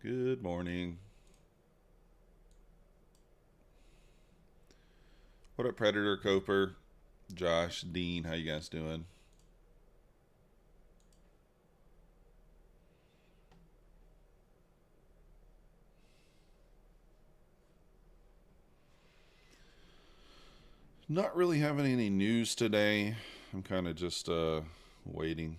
Good morning. What up, Predator, Coper, Josh, Dean? How you guys doing? Not really having any news today. I'm kind of just waiting.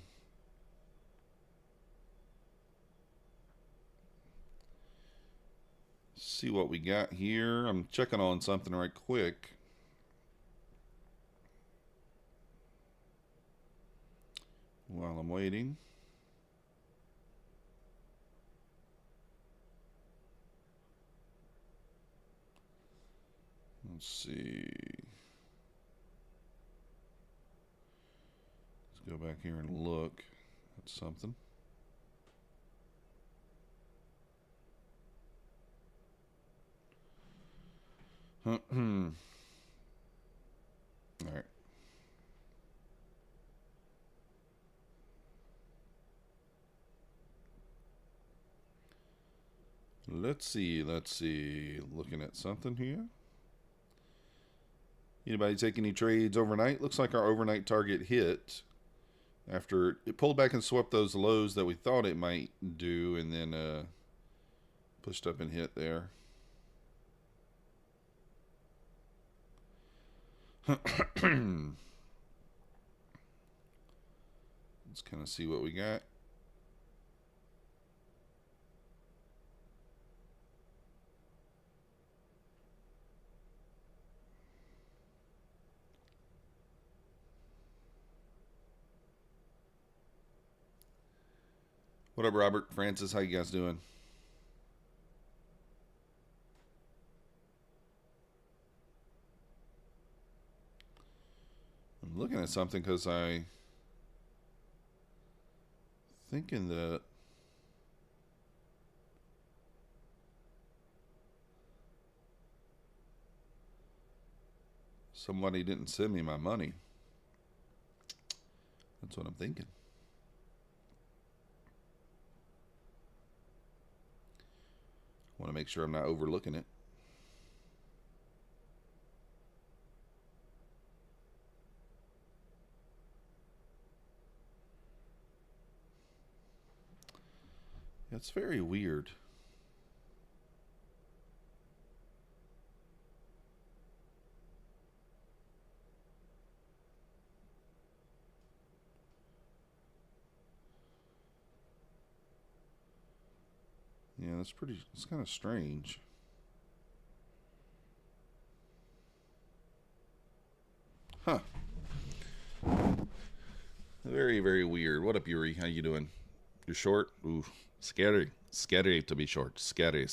See what we got here. I'm checking on something right quick. While I'm waiting. Let's see. Let's go back here and look at something. All right. Let's see. Looking at something here. Anybody take any trades overnight? Looks like our overnight target hit after it pulled back and swept those lows that we thought it might do, and then pushed up and hit there. Let's kind of see what we got. What up, Robert? Francis, how you guys doing? I'm looking at something because I thinking that somebody didn't send me my money. That's what I'm thinking. I want to make sure I'm not overlooking it. It's very weird. Yeah, it's kind of strange. Huh. Very, very weird. What up, Yuri? How you doing? You're short? Ooh, scary. Scary to be short. Scary.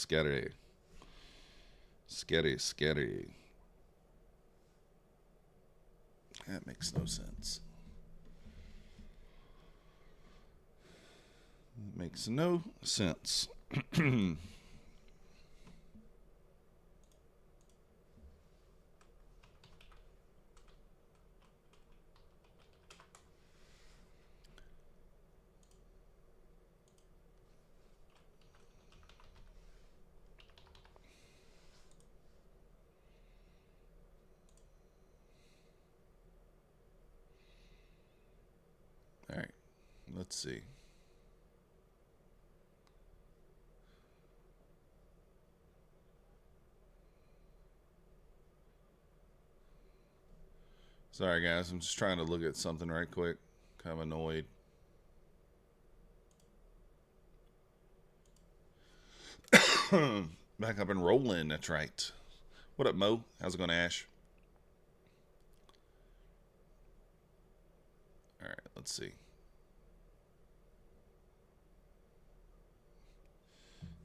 That makes no sense. It makes no sense. All right, let's see. Sorry, guys. I'm just trying to look at something right quick. Kind of annoyed. Back up and rolling. That's right. What up, Mo? How's it going, Ash? All right, let's see.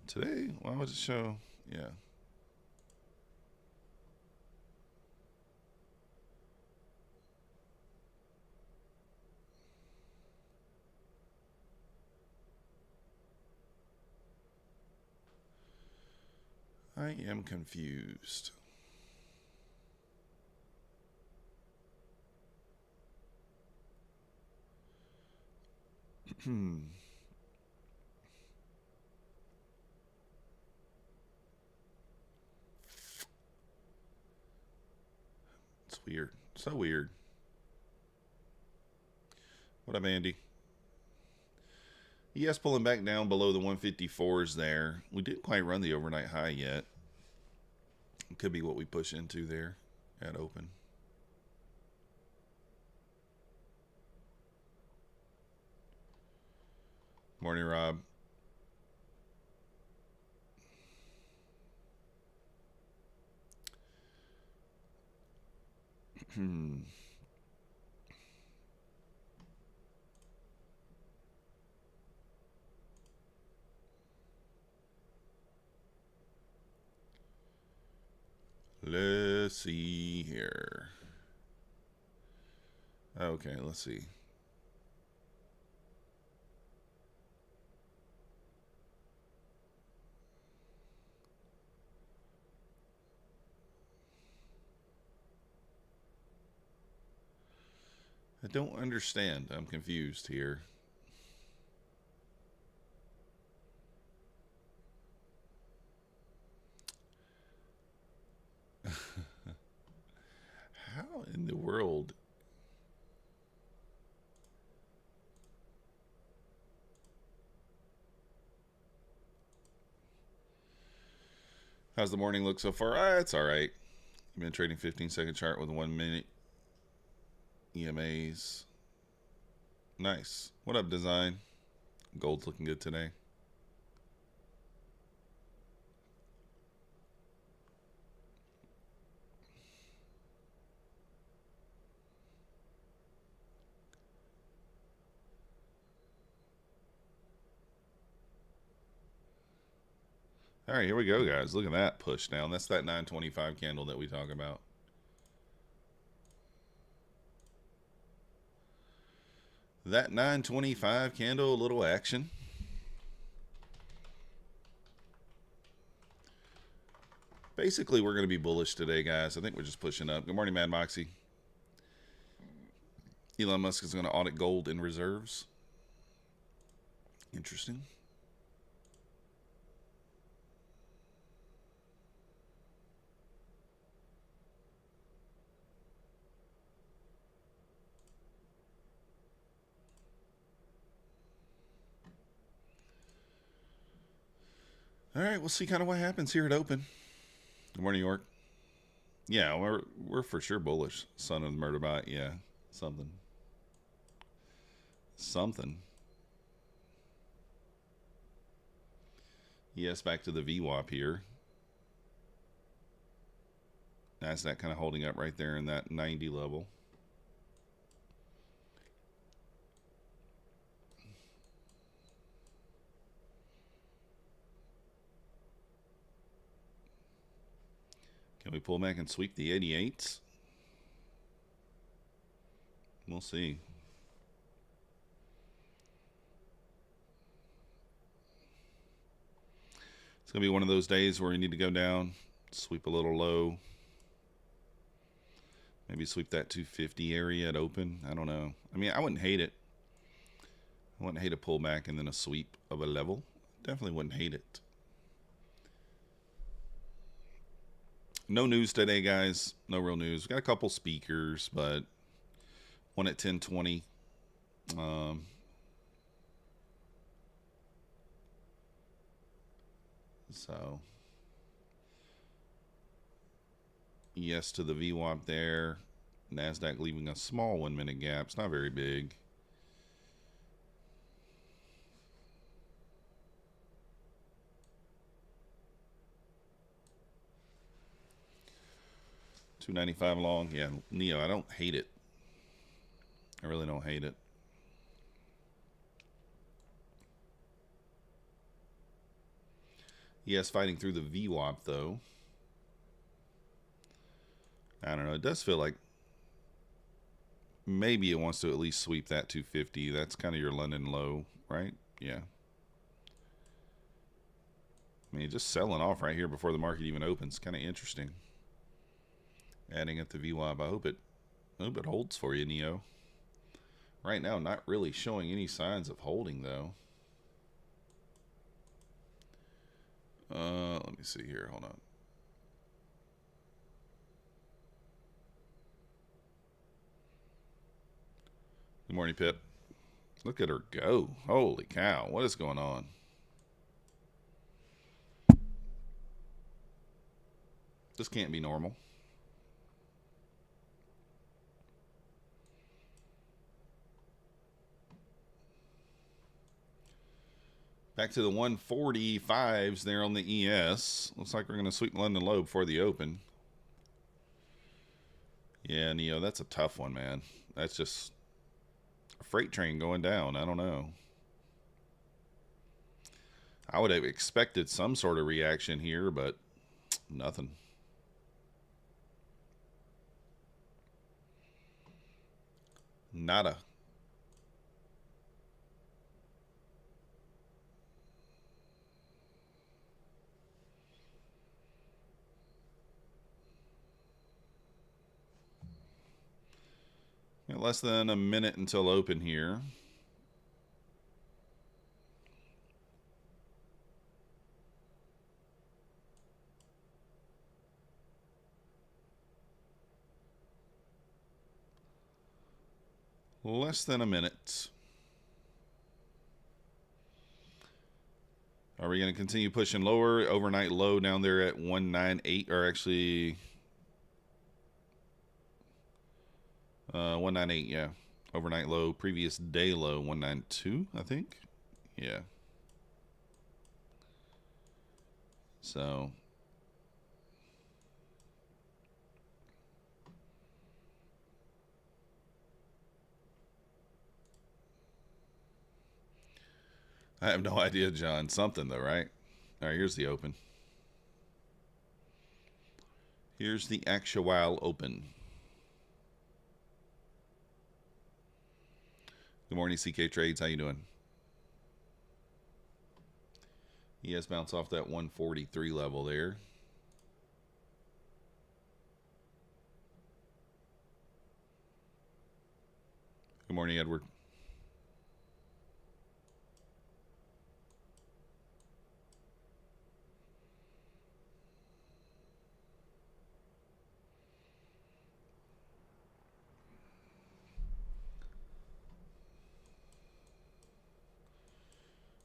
Today, why would it show? Yeah. I am confused. weird. So weird. What up, Andy? Yes, pulling back down below the 154s there. We didn't quite run the overnight high yet. It could be what we push into there at open. Morning, Rob. Let's see here. Okay, let's see. I don't understand. I'm confused here. How in the world? How's the morning look so far? It's all right. I've been trading 15-second chart with 1 minute EMAs. Nice. What up, design? Gold's looking good today. All right, here we go, guys. Look at that push down. That's that 925 candle that we talk about. That 925 candle, a little action. Basically, we're going to be bullish today, guys. I think we're just pushing up. Good morning, Mad Moxie. Elon Musk is going to audit gold in reserves. Interesting. All right, we'll see kind of what happens here at open. Good morning, York. Yeah, we're for sure bullish. Son of the murder bot. Yeah, something. Yes, back to the VWAP here. Nasdaq kind of holding up right there in that 90 level. Can we pull back and sweep the 88s? We'll see. It's going to be one of those days where you need to go down, sweep a little low. Maybe sweep that 250 area at open. I don't know. I mean, I wouldn't hate it. I wouldn't hate a pullback and then a sweep of a level. Definitely wouldn't hate it. No news today, guys. No real news. We got a couple speakers, but one at 10:20. So, yes to the VWAP there. Nasdaq leaving a small 1 minute gap. It's not very big. $295 long. Yeah, Neo, I don't hate it. I really don't hate it. Yes, fighting through the VWAP, though. I don't know. It does feel like maybe it wants to at least sweep that 250. That's kind of your London low, right? Yeah. I mean, just selling off right here before the market even opens. Kind of interesting. Adding up the VWAP. I hope it holds for you, Neo. Right now, not really showing any signs of holding, though. Let me see here. Hold on. Good morning, Pip. Look at her go. Holy cow. What is going on? This can't be normal. Back to the 145s there on the ES. Looks like we're going to sweep London low before the open. Yeah, Neo, that's a tough one, man. That's just a freight train going down. I don't know. I would have expected some sort of reaction here, but nothing. Nada. Less than a minute until open here. Less than a minute. Are we going to continue pushing lower? Overnight low down there at 198, or actually 198, yeah. Overnight low, previous day low, 192, I think. Yeah. So I have no idea, John. Something though, right? All right, here's the open. Here's the actual open. Good morning, CK Trades. How you doing? He has bounced off that 143 level there. Good morning, Edward.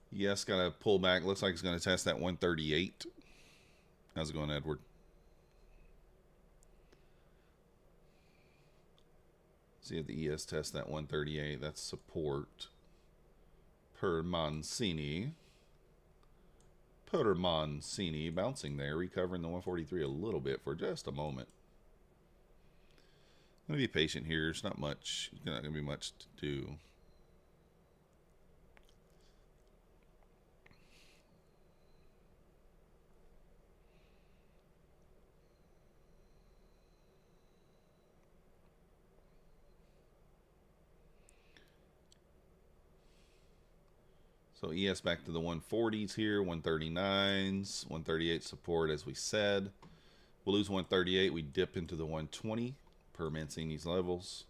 Yes, got to pull back. Looks like it's going to test that 138. How's it going, Edward? See if the ES test that 138. That's support. Per Mancini. Bouncing there, recovering the 143 a little bit for just a moment. I'm going to be patient here. There's not much. There's not going to be much to do. So ES back to the 140s here, 139s, 138 support as we said. We'll lose 138. We dip into the 120 per Mancini's levels.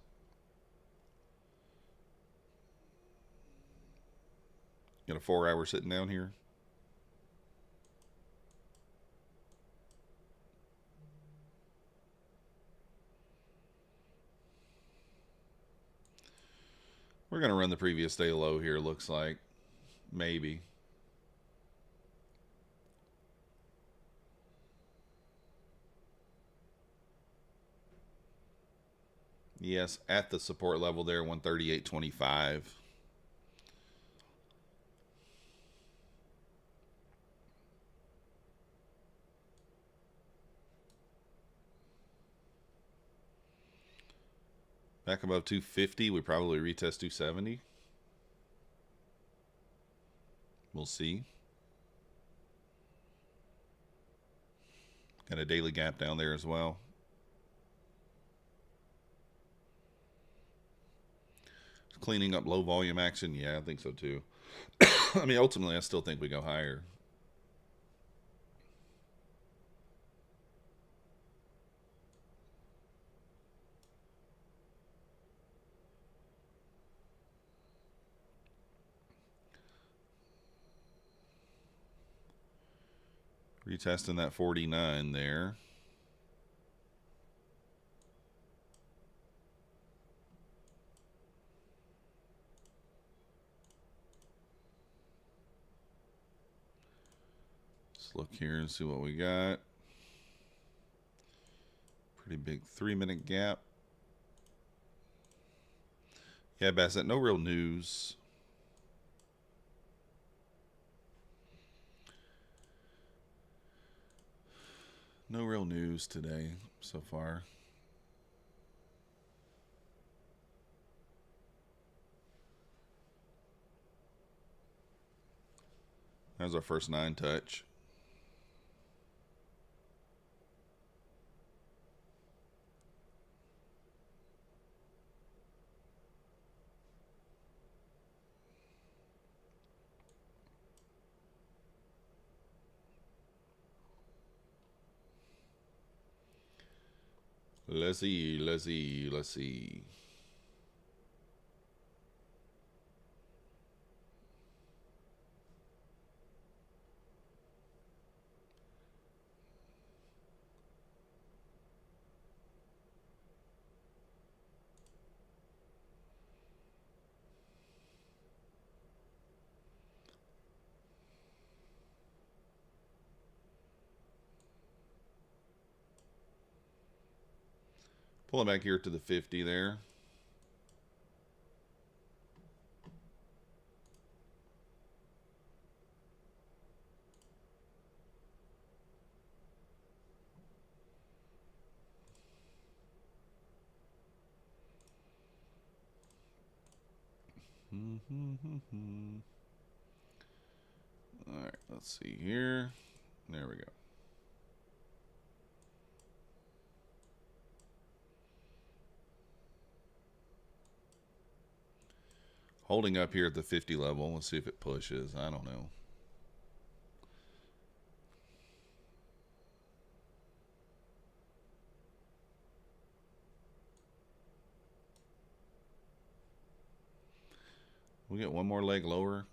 Got a 4 hour sitting down here. We're going to run the previous day low here, looks like. Maybe. Yes, at the support level there, 138.25. Back above 250, we probably retest 270. We'll see. Got a daily gap down there as well. Cleaning up low volume action. Yeah, I think so too. I mean, ultimately, I still think we go higher. Retesting that 49 there. look here and see what we got. Pretty big 3-minute gap. Yeah, Bassett, no real news. No real news today so far. That was our first 9 touch. Let's see. Pull it back here to the 50 there. All right, let's see here. There we go. Holding up here at the 50 level. Let's see if it pushes. I don't know. We get one more leg lower.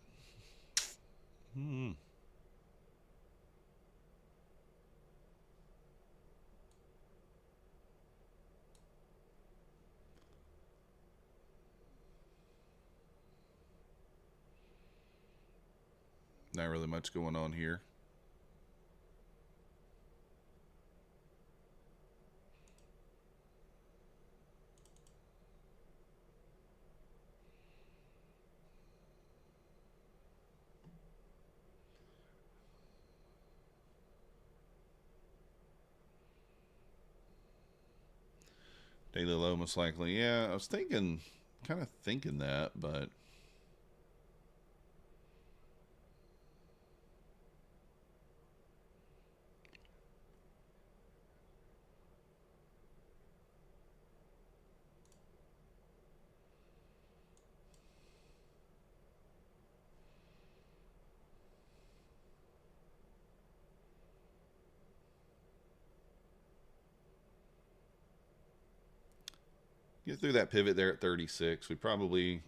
Not really much going on here. Daily low most likely. Yeah, I was thinking, kind of thinking that, but get through that pivot there at 36. We probably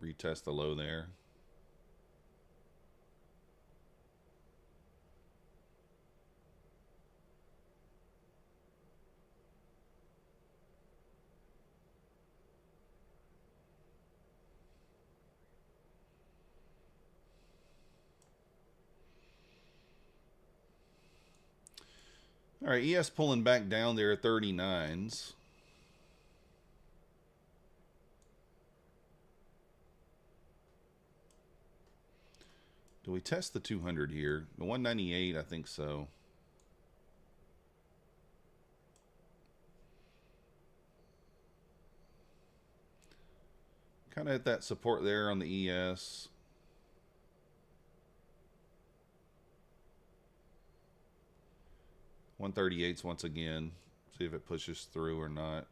retest the low there. All right, ES pulling back down there at 39s. Do we test the 200 here? The 198, I think so. Kind of at that support there on the ES. $138s once again. See if it pushes through or not.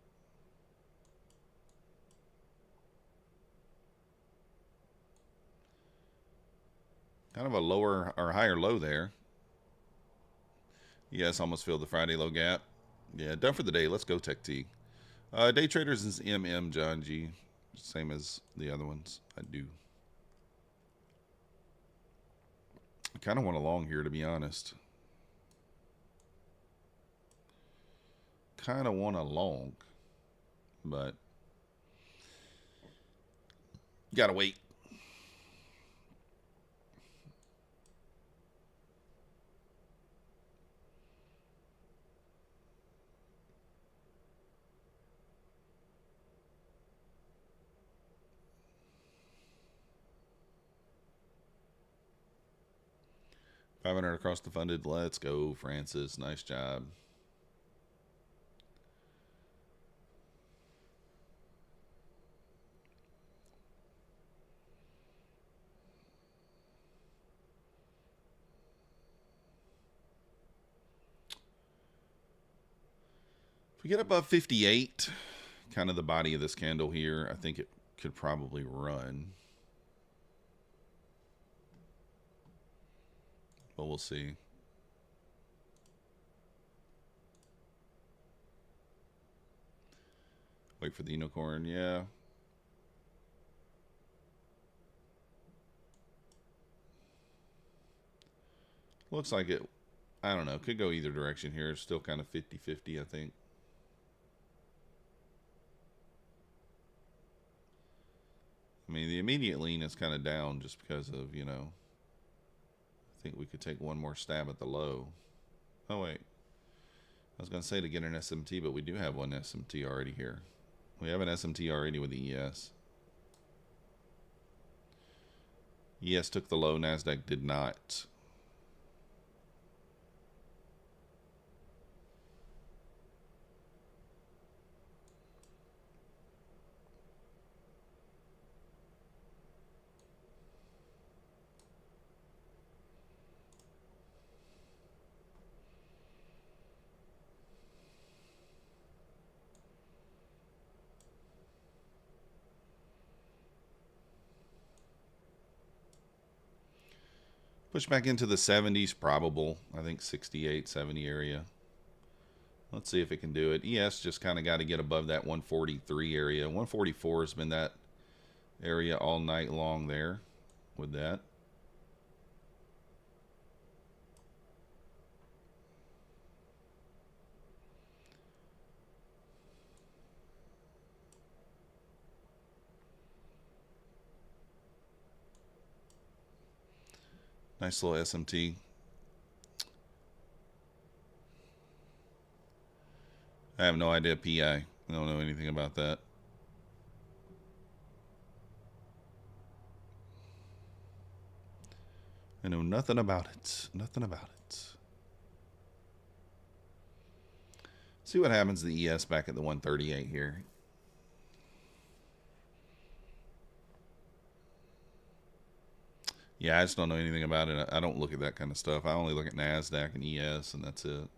Kind of a lower or higher low there. Yes, almost filled the Friday low gap. Yeah, done for the day. Let's go Tech T. Day traders is MM John G. Same as the other ones. I do. I kind of want a long here, to be honest. Kind of want a long, but gotta wait. 500 across the funded. Let's go, Francis. Nice job. If we get above 58, kind of the body of this candle here, I think it could probably run. But we'll see. Wait for the unicorn, yeah. Looks like it, I don't know, could go either direction here. It's still kind of 50-50, I think. I mean, the immediate lean is kind of down just because of, you know, I think we could take one more stab at the low. Oh, wait. I was going to say to get an SMT, but we do have one SMT already here. We have an SMT already with the ES. ES took the low, Nasdaq did not. Push back into the 70s, probable. I think 68, 70 area. Let's see if it can do it. ES just kind of got to get above that 143 area. 144 has been that area all night long there with that. Nice little SMT. I have no idea PI. I don't know anything about that. I know nothing about it. Nothing about it. See what happens to the ES back at the 138 here. Yeah, I just don't know anything about it. I don't look at that kind of stuff. I only look at Nasdaq and ES, and that's it.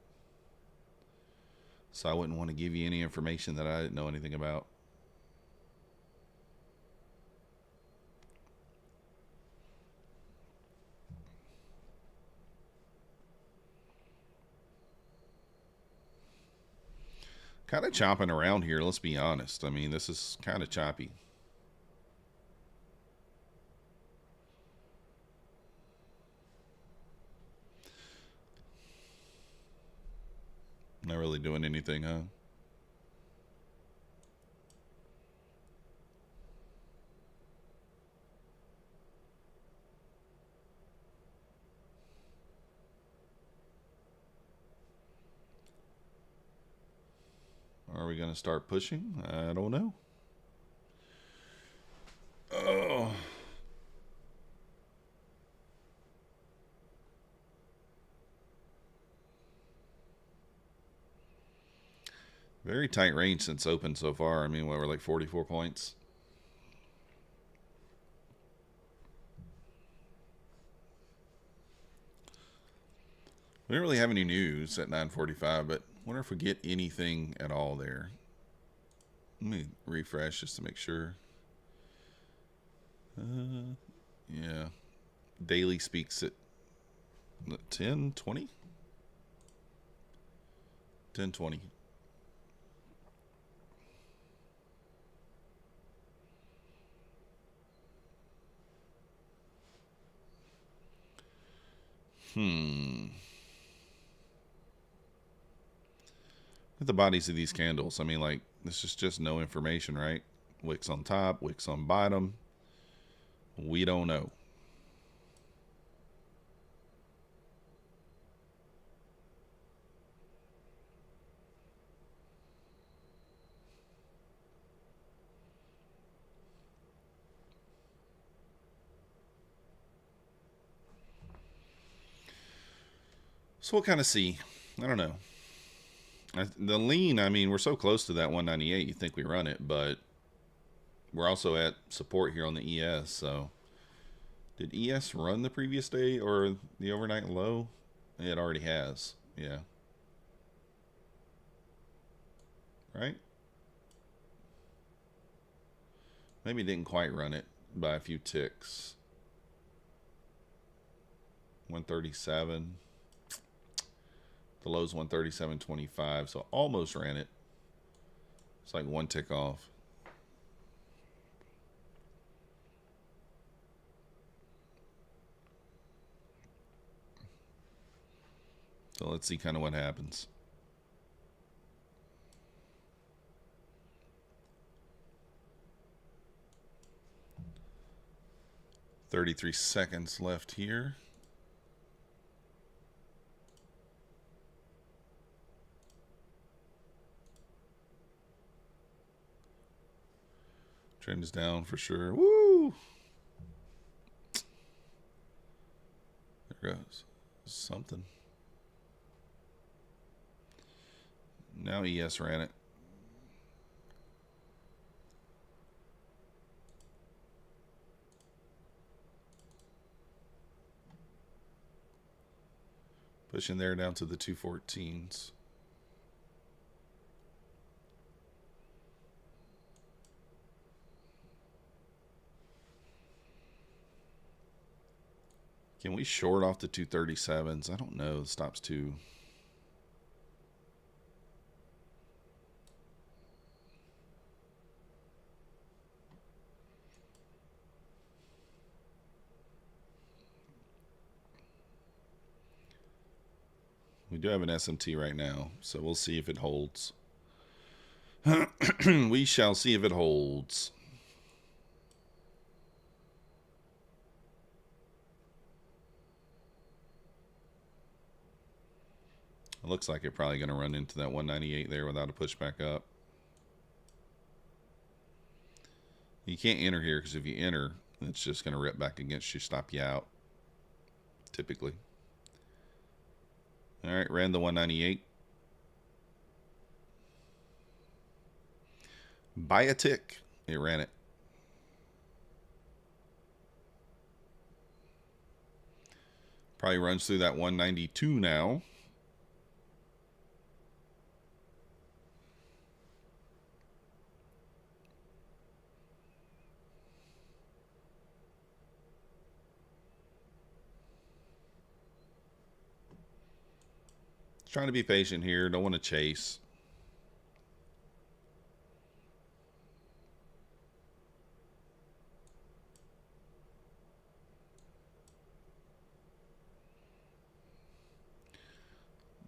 So I wouldn't want to give you any information that I didn't know anything about. Kind of chopping around here, let's be honest. I mean, this is kind of choppy. Not really doing anything, huh? Are we going to start pushing? I don't know. Oh. Very tight range since open so far. I mean, what, we're like 44 points. We don't really have any news at 9:45, but I wonder if we get anything at all there. Let me refresh just to make sure. Yeah. Daily speaks at 10:20? 10:20. Look at the bodies of these candles. I mean, like, this is just no information, right? Wicks on top, wicks on bottom. We don't know. So we'll kind of see. I don't know. The lean, I mean, we're so close to that 198, you think we run it, but we're also at support here on the ES, so did ES run the previous day or the overnight low? It already has, yeah. Right? Maybe it didn't quite run it by a few ticks. 137. The low's 137.25, so almost ran it. It's like one tick off. So let's see kind of what happens. $33 seconds left here. Trend is down for sure. Woo! There goes something. Now ES ran it. Pushing there down to the 214s. Can we short off the 237s? I don't know. The stop's too. We do have an SMT right now, so we'll see if it holds. We shall see if it holds. It looks like it's probably going to run into that 198 there without a pushback up. You can't enter here because if you enter, it's just going to rip back against you, stop you out, typically. All right, ran the 198. By a tick, it ran it. Probably runs through that 192 now. Trying to be patient here. Don't want to chase.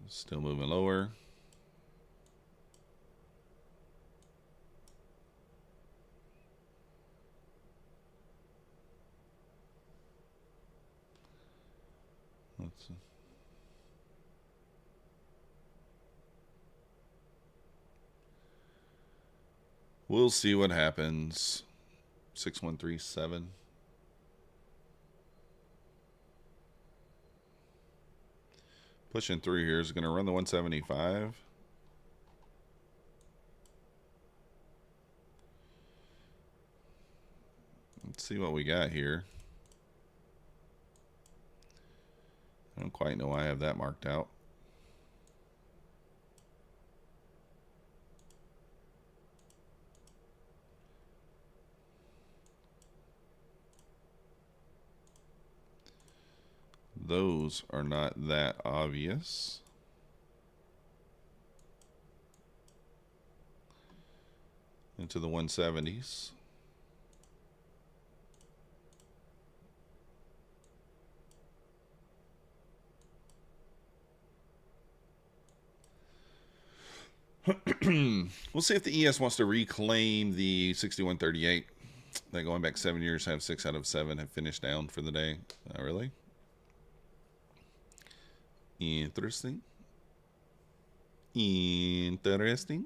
Still moving lower. Let's see. We'll see what happens. 6137. Pushing through here is going to run the 175. Let's see what we got here. I don't quite know why I have that marked out. Those are not that obvious. Into the 170s. We'll see if the ES wants to reclaim the 6138. That going back 7 years, have 6 out of 7 have finished down for the day. Really? Interesting. Interesting.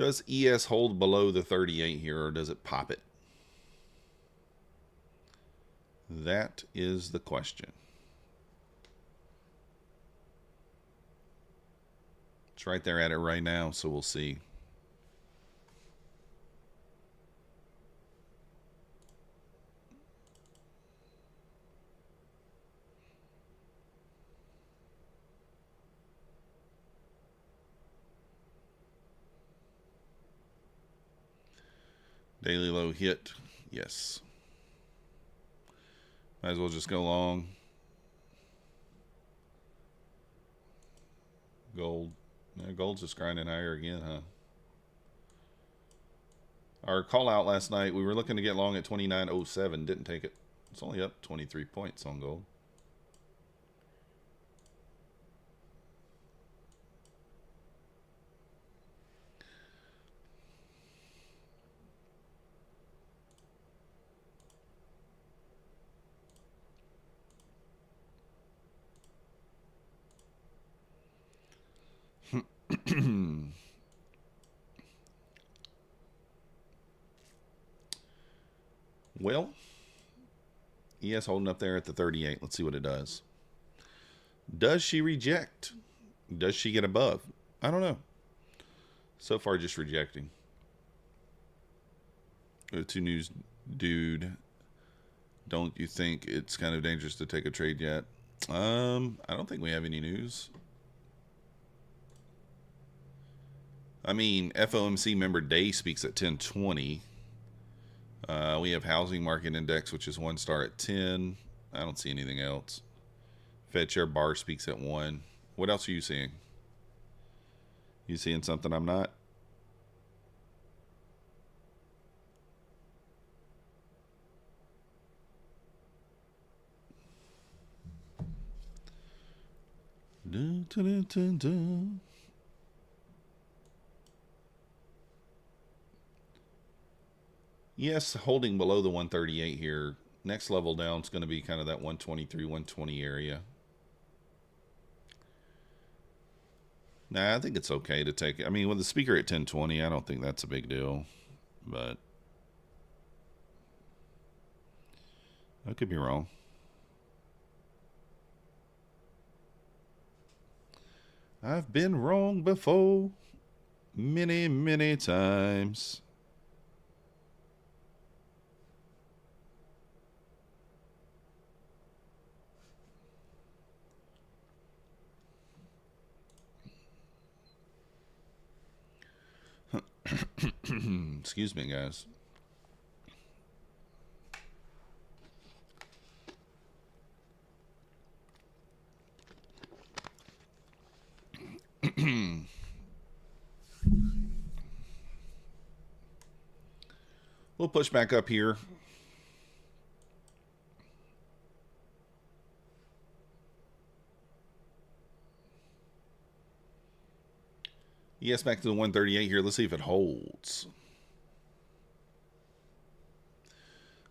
Does ES hold below the 38 here, or does it pop it? That is the question. It's right there at it right now, so we'll see. Daily low hit. Yes. Might as well just go long. Gold. Yeah, gold's just grinding higher again, huh? Our call out last night, we were looking to get long at 29.07. Didn't take it. It's only up 23 points on gold. Well, ES holding up there at the 38. Let's see what it does. Does she reject? Does she get above? I don't know. So far, just rejecting. Two news, dude. Don't you think it's kind of dangerous to take a trade yet? I don't think we have any news. I mean, FOMC member day speaks at 10:20. We have housing market index, which is 1 star at 10. I don't see anything else. Fed chair bar speaks at 1. What else are you seeing? You seeing something I'm not? Dun, dun, dun, dun. Yes, holding below the 138 here. Next level down is going to be kind of that 123, 120 area. Nah, I think it's okay to take it. I mean, with the speaker at 1020, I don't think that's a big deal. But I could be wrong. I've been wrong before. Many, many times. Excuse me, guys. We'll push back up here. Yes, back to the 138 here. Let's see if it holds.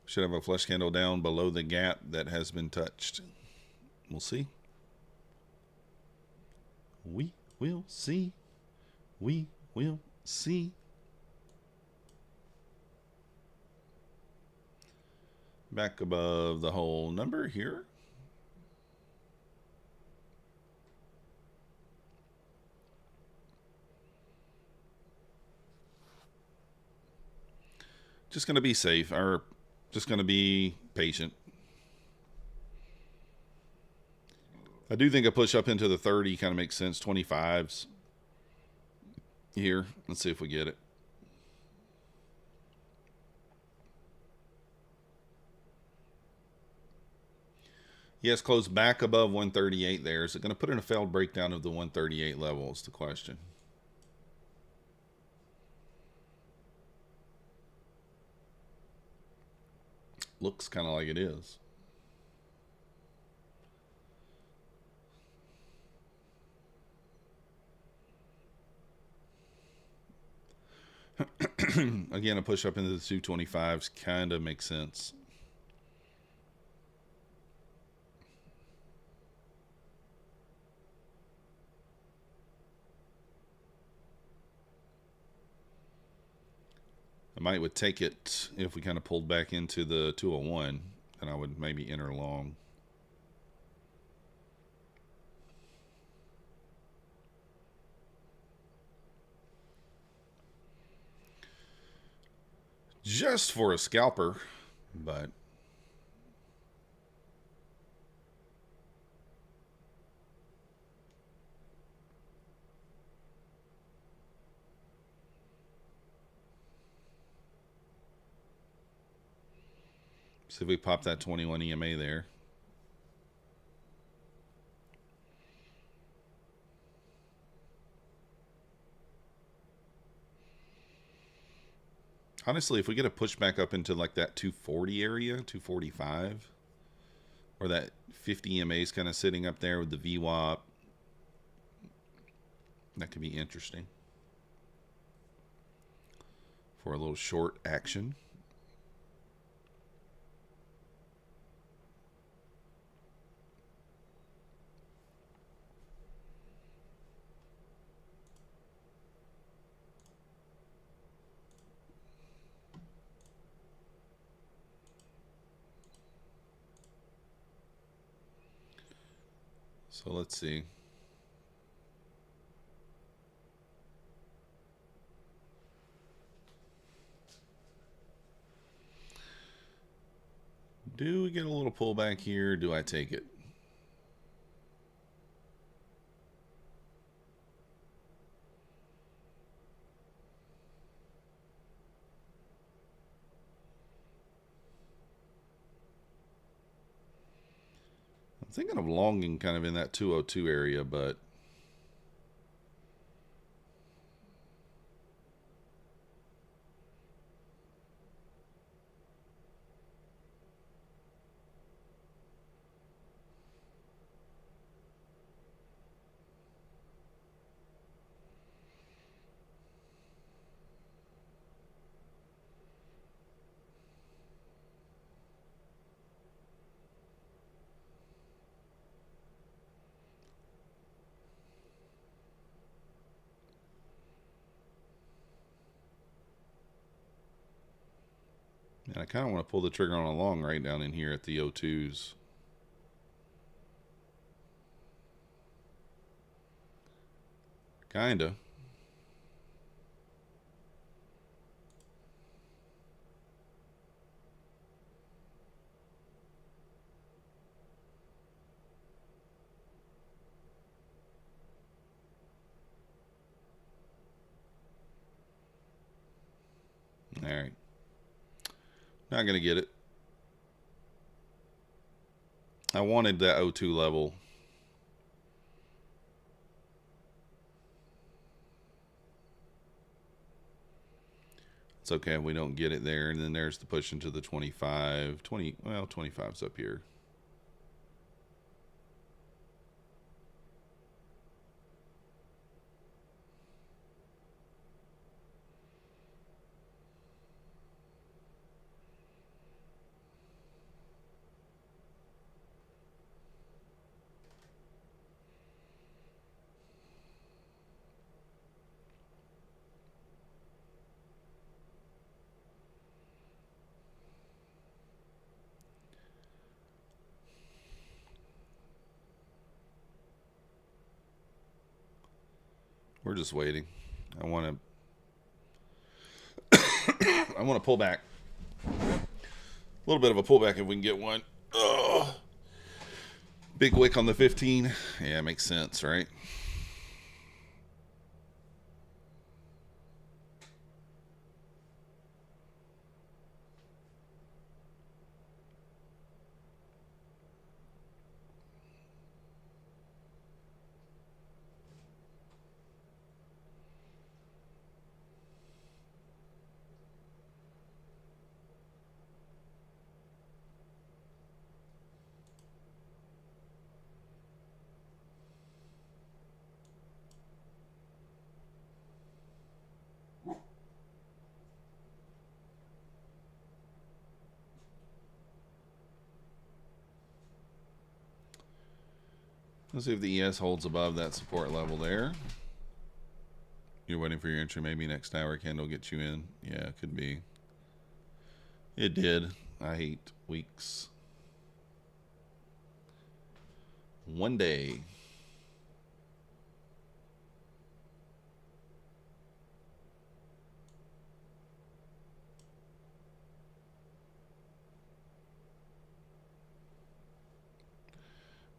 Should have a flush candle down below the gap that has been touched. We'll see. We will see. We will see. Back above the whole number here. Just going to be safe, or just going to be patient. I do think a push up into the 30 kind of makes sense. 25s here. Let's see if we get it. Yes, close back above 138 there. Is it going to put in a failed breakdown of the 138 level is the question. Looks kind of like it is. Again, a push up into the 225s kind of makes sense. I might would take it if we kind of pulled back into the 201, and I would maybe enter long. Just for a scalper, but see if we pop that 21 EMA there. Honestly, if we get a push back up into like that 240 area, 245, or that 50 EMA is kind of sitting up there with the VWAP, that could be interesting for a little short action. So let's see. Do we get a little pullback here? Do I take it? I'm thinking of longing kind of in that 202 area, but and I kind of want to pull the trigger on a long right down in here at the 02s. Kinda. All right. Not going to get it. I wanted that 02 level. It's okay if we don't get it there. And then there's the push into the 25. 20, well, 25's up here. We're just waiting. I want to pull back. A little bit of a pullback if we can get one. Ugh. Big wick on the 15. Yeah, makes sense, right? Let's see if the ES holds above that support level there. You're waiting for your entry. Maybe next hour candle gets you in. Yeah, it could be. It did. I hate weeks. One day.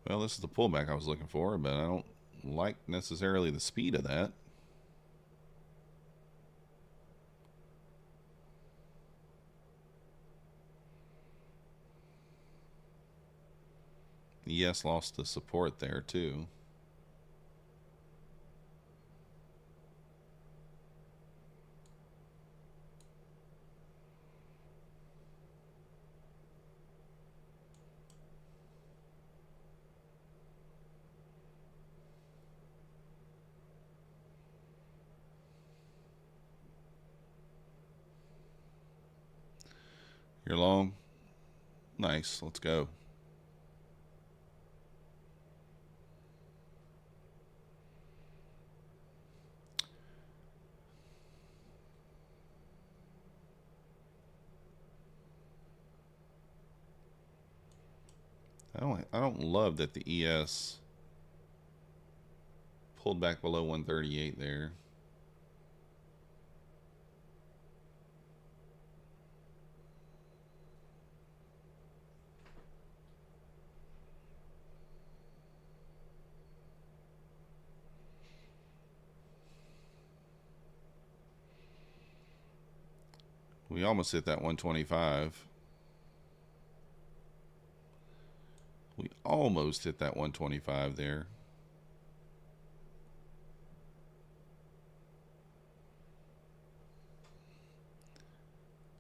Well, this is the pullback I was looking for, but I don't like necessarily the speed of that. ES lost the support there too. You're long. Nice. Let's go. I don't love that the ES pulled back below 138 there. We almost hit that 125. We almost hit that 125 there.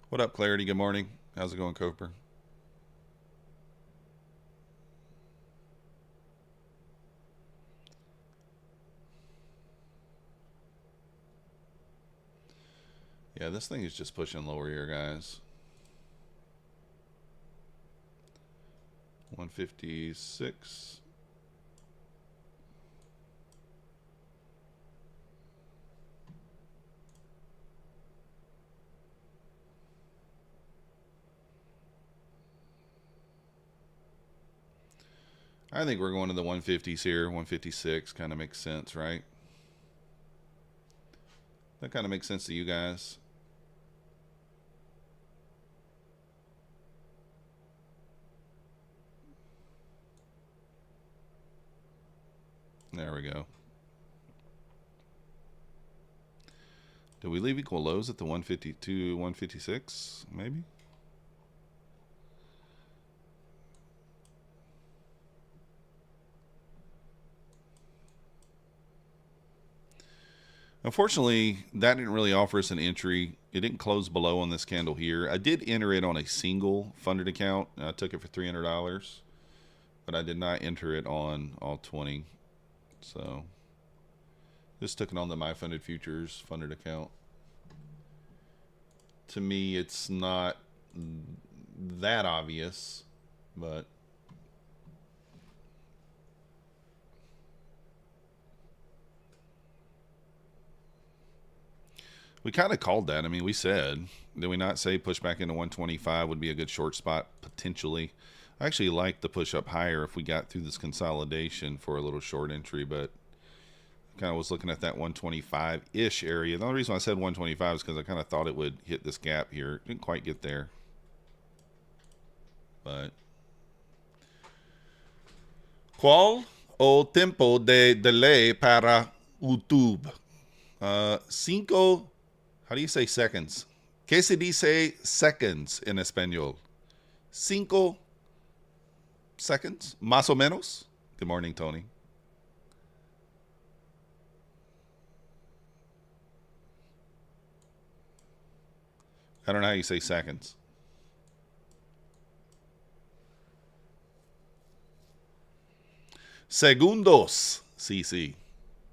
What up, Clarity? Good morning. How's it going, Cooper? Yeah, this thing is just pushing lower here, guys. 156. I think we're going to the 150s here. 156 kind of makes sense, right? That kind of makes sense to you guys. There we go. Do we leave equal lows at the 152, 156? Maybe? Unfortunately, that didn't really offer us an entry. It didn't close below on this candle here. I did enter it on a single funded account. I took it for $300, but I did not enter it on all 20. So just took it on the My Funded Futures funded account. To me, it's not that obvious, but we kind of called that. I mean, we said, did we not say push back into 125 would be a good short spot potentially? I actually like the push up higher if we got through this consolidation for a little short entry, but kind of was looking at that 125-ish area. The only reason I said 125 is because I kind of thought it would hit this gap here. Didn't quite get there. But ¿cuál o tiempo de delay para YouTube? 5, how do you say seconds? ¿Qué se dice seconds en español? 5 seconds, más o menos. Good morning, Tony. I don't know how you say seconds. Segundos. Sí, sí.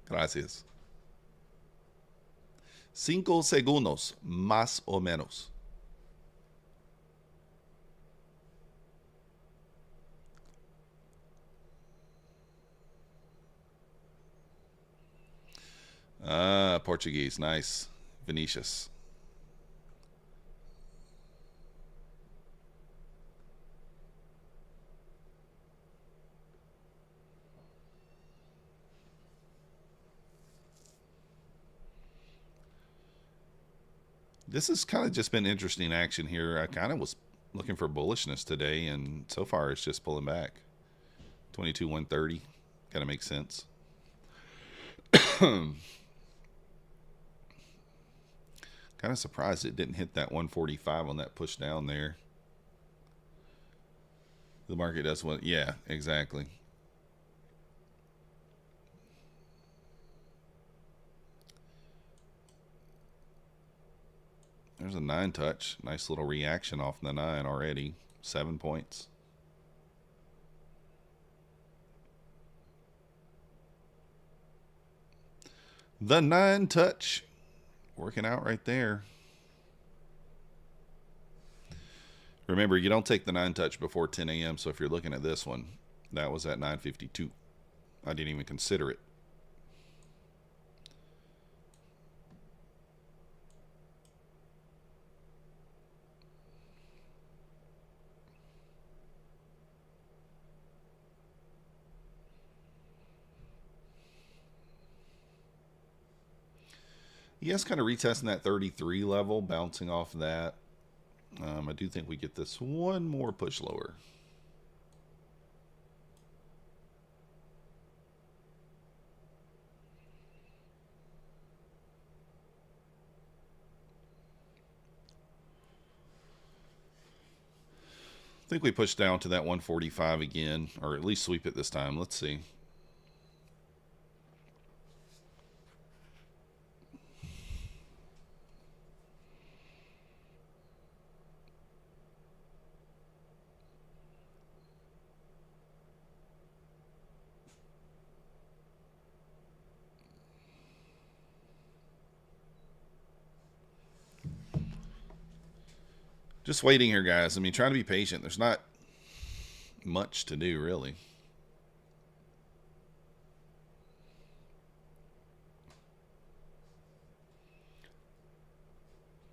Gracias. 5 segundos, más o menos. Ah, Portuguese. Nice. Vinicius. This has kind of just been interesting action here. I kind of was looking for bullishness today, and so far it's just pulling back. 22 130. Kind of makes sense. Kind of surprised it didn't hit that 145 on that push down there. The market does what? Yeah, exactly. There's a 9 touch. Nice little reaction off the 9 already. 7 points. The 9 touch. Working out right there. Remember, you don't take the 9 touch before 10 a.m. So if you're looking at this one, that was at 9:52. I didn't even consider it. Yes, kind of retesting that 33 level, bouncing off of that. I do think we get this one more push lower. I think we push down to that 145 again, or at least sweep it this time. Let's see. Just waiting here, guys. I mean, trying to be patient. There's not much to do, really.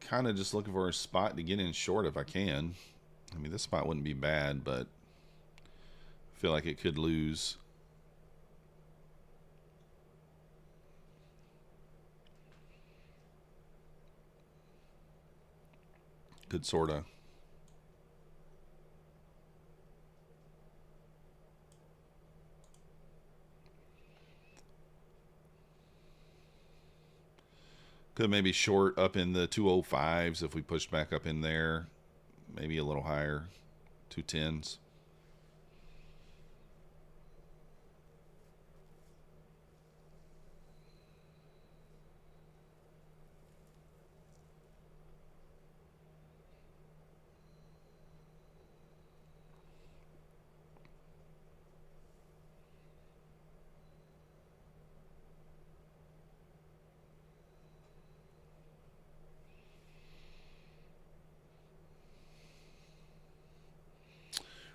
Kind of just looking for a spot to get in short if I can. I mean, this spot wouldn't be bad, but I feel like it could lose. Could sort of. Could maybe short up in the 205s if we push back up in there. Maybe a little higher. 210s.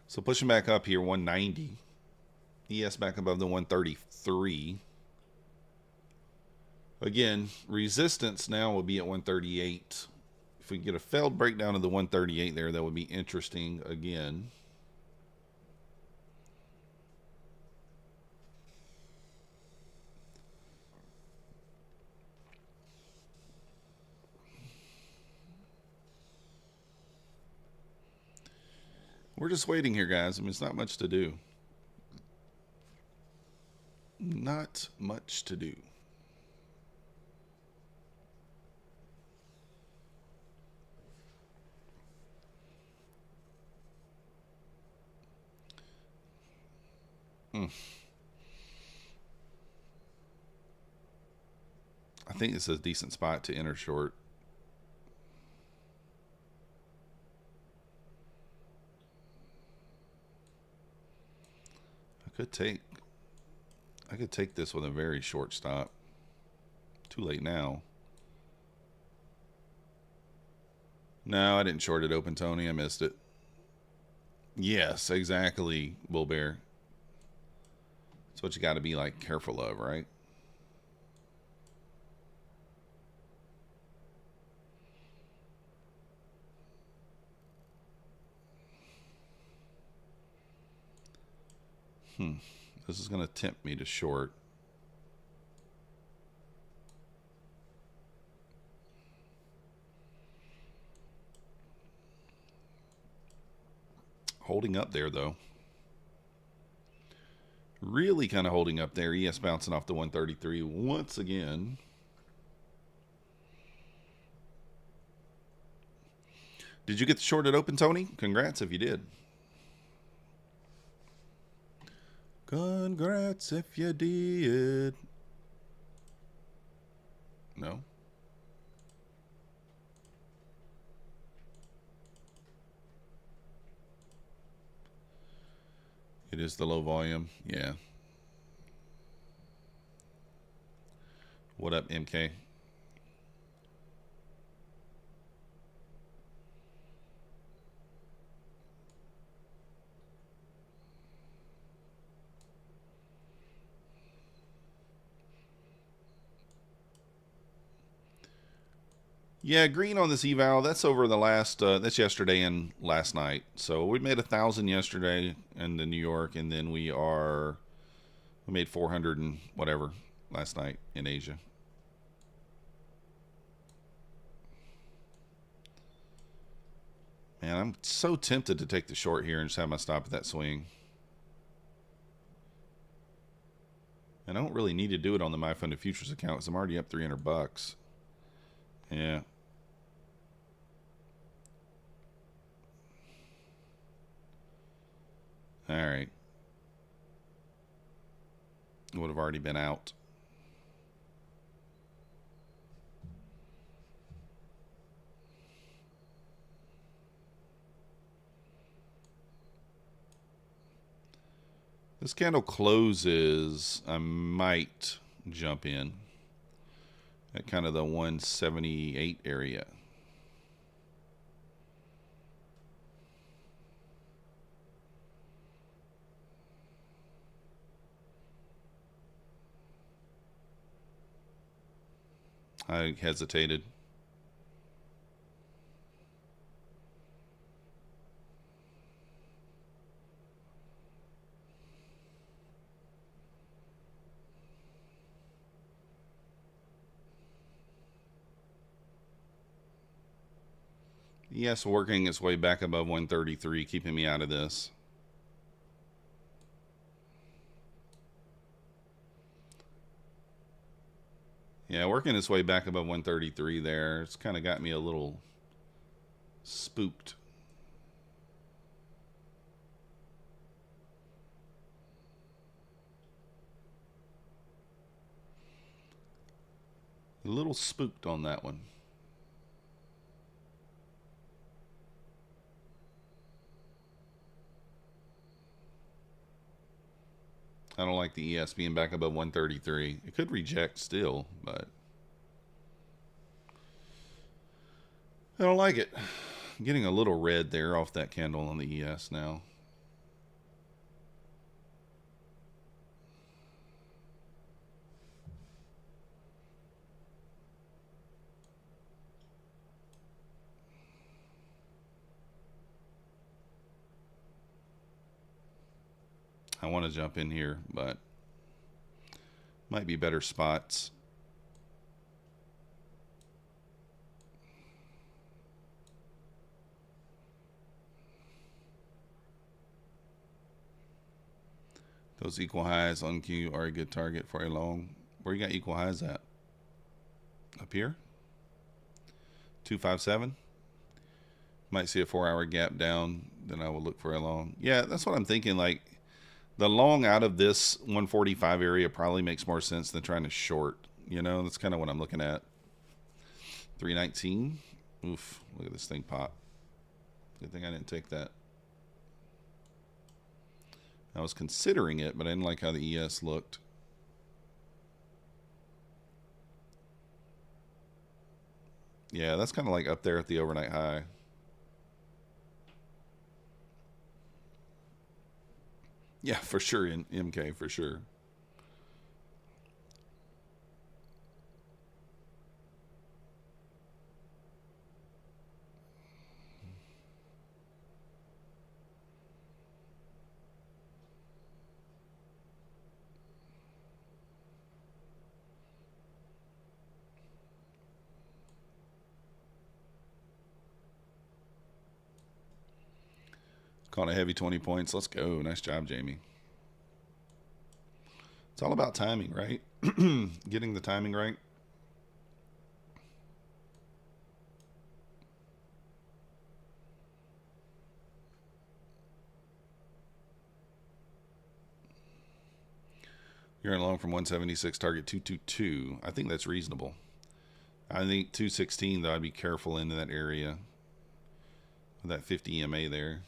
So pushing back up here, 190. ES back above the 133. Again, resistance now will be at 138. If we get a failed breakdown of the 138 there, that would be interesting again. We're just waiting here, guys. I mean, it's not much to do. Not much to do. I think it's a decent spot to enter short. I could take this with a very short stop. Too late now. No, I didn't short it open, Tony. I missed it. Yes, exactly, Bull Bear. That's what you got to be like careful of, right? This is going to tempt me to short. Holding up there, though. Really kind of holding up there. ES bouncing off the 133 once again. Did you get the short at open, Tony? Congrats if you did. Congrats if you did. No. It is the low volume. Yeah. What up, MK? Yeah, green on this eval. That's over the last. That's yesterday and last night. So we made 1,000 yesterday in the New York, and then we made 400 and whatever last night in Asia. Man, I'm so tempted to take the short here and just have my stop at that swing. And I don't really need to do it on the MyFunded Futures account because I'm already up $300. Yeah. All right. Would have already been out. This candle closes, I might jump in at kind of the 178 area. I hesitated. Yes, working its way back above 133, keeping me out of this. Yeah, working its way back above 133 there. It's kind of got me a little spooked. A little spooked on that one. I don't like the ES being back above 133. It could reject still, but I don't like it. I'm getting a little red there off that candle on the ES now. I want to jump in here, but might be better spots. Those equal highs on Q are a good target for a long. Where you got equal highs at? Up here? 257? Might see a 4-hour gap down. Then I will look for a long. Yeah, that's what I'm thinking. Like, the long out of this 145 area probably makes more sense than trying to short. You know, that's kind of what I'm looking at. 319. Oof, look at this thing pop. Good thing I didn't take that. I was considering it, but I didn't like how the ES looked. Yeah, that's kind of like up there at the overnight high. Yeah, for sure, in MK, for sure. Caught a heavy 20 points. Let's go. Nice job, Jamie. It's all about timing, right? Getting the timing right. You're in long from 176, target 222. I think that's reasonable. I think 216, though, I'd be careful into that area with that 50 EMA there.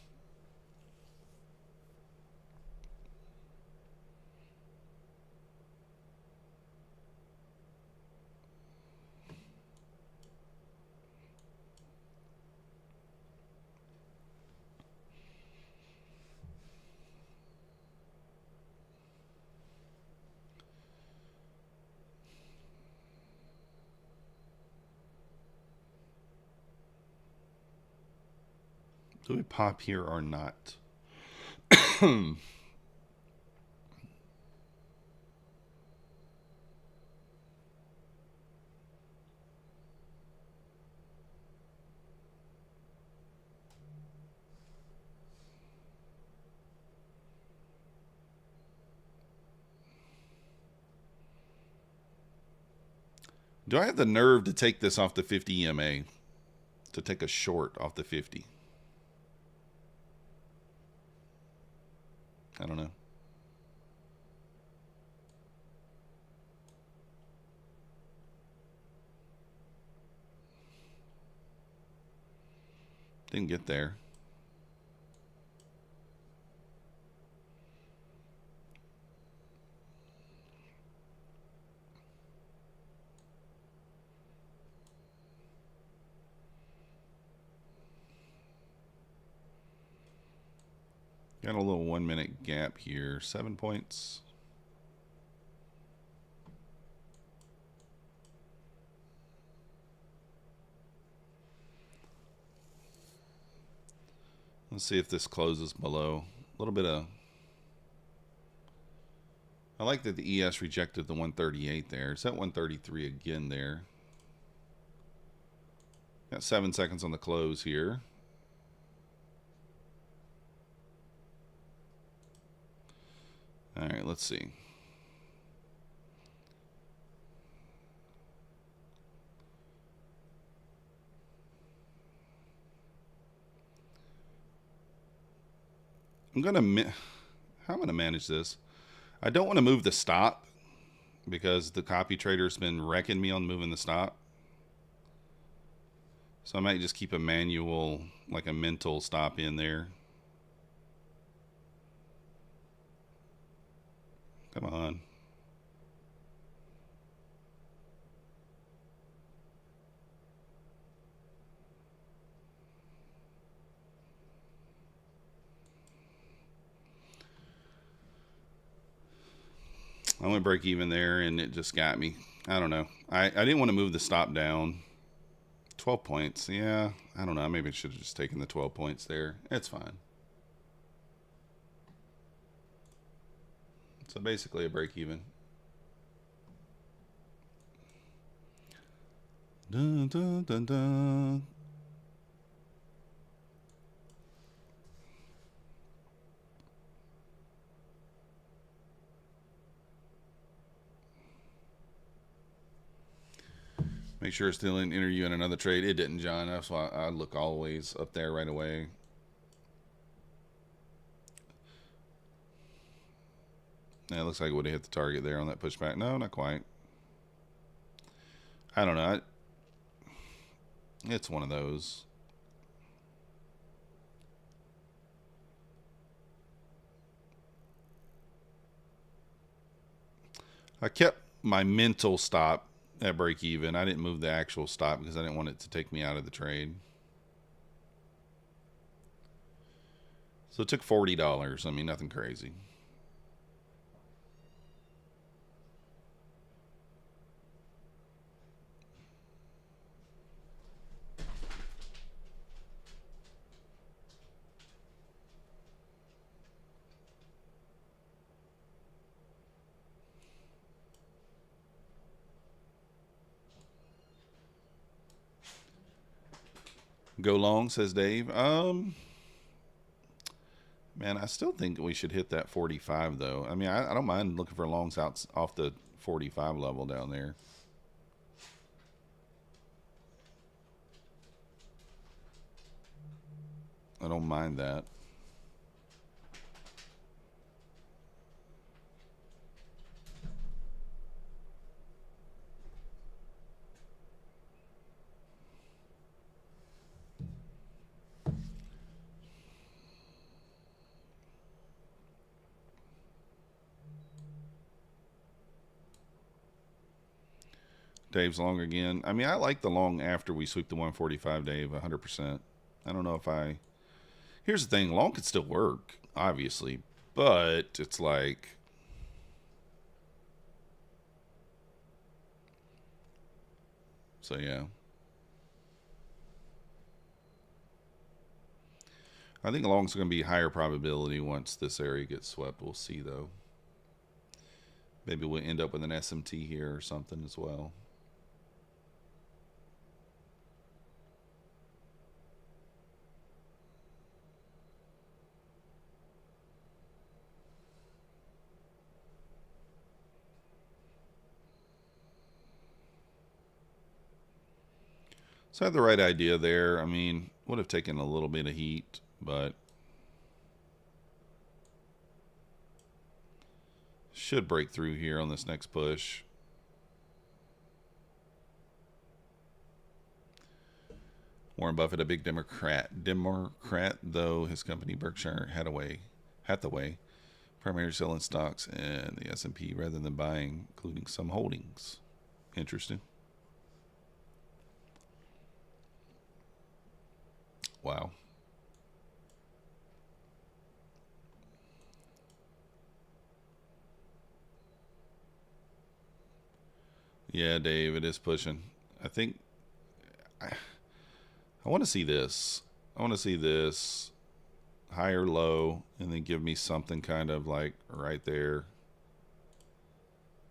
Do we pop here or not? Do I have the nerve to take this off the 50 EMA? To take a short off the 50? I don't know. Didn't get there. Got a little 1 minute gap here. 7 points. Let's see if this closes below. A little bit of... I like that the ES rejected the 138 there. It's at 133 again there. Got 7 seconds on the close here. All right, let's see. How I'm gonna manage this. I don't want to move the stop because the copy trader's been wrecking me on moving the stop. So I might just keep a manual, like a mental stop in there. Come on. I went break even there and it just got me. I don't know. I didn't want to move the stop down. 12 points. Yeah, I don't know. Maybe I should have just taken the 12 points there. It's fine. So basically a break even. Dun, dun, dun, dun. Make sure it's still in enter you in another trade. It didn't, John. That's why I look always up there right away. Yeah, it looks like it would have hit the target there on that pushback. No, not quite. I don't know. It's one of those. I kept my mental stop at break even. I didn't move the actual stop because I didn't want it to take me out of the trade. So it took $40. I mean, nothing crazy. Go long, says Dave. Man, I still think we should hit that 45 though. I mean, I don't mind looking for longs out off the 45 level down there. I don't mind that. Dave's long again. I mean, I like the long after we sweep the 145, Dave, 100%. I don't know if I. Here's the thing, long could still work, obviously, but it's like. So, yeah. I think long's going to be higher probability once this area gets swept. We'll see, though. Maybe we'll end up with an SMT here or something as well. So I had the right idea there. I mean, would have taken a little bit of heat, but should break through here on this next push. Warren Buffett, a big Democrat, though his company Berkshire Hathaway, primarily selling stocks in the S&P rather than buying, including some holdings. Interesting. Wow. Yeah, Dave, it is pushing. I think I want to see this. I want to see this higher low and then give me something kind of like right there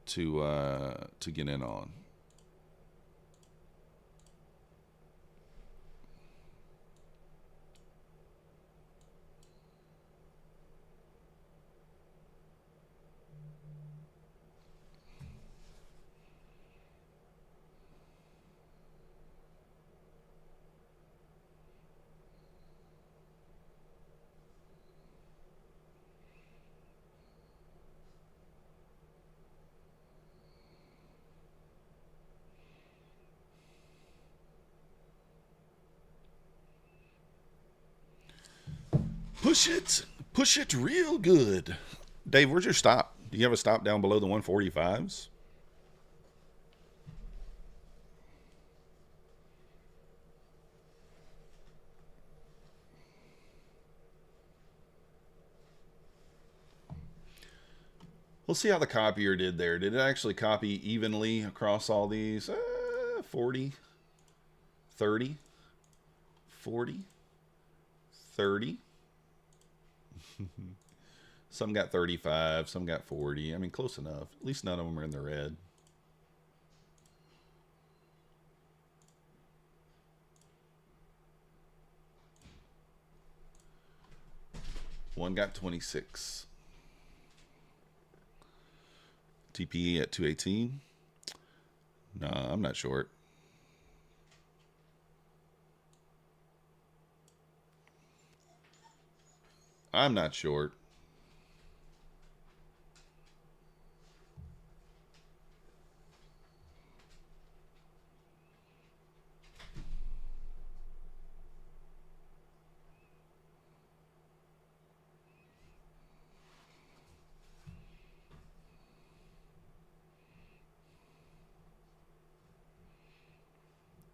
to get in on. Push it real good. Dave, where's your stop? Do you have a stop down below the 145s? We'll see how the copier did there. Did it actually copy evenly across all these? 40, 30, 40, 30. Some got 35, some got 40. I mean, close enough. At least none of them are in the red. One got 26. TPE at 218. No, I'm not short. I'm not short.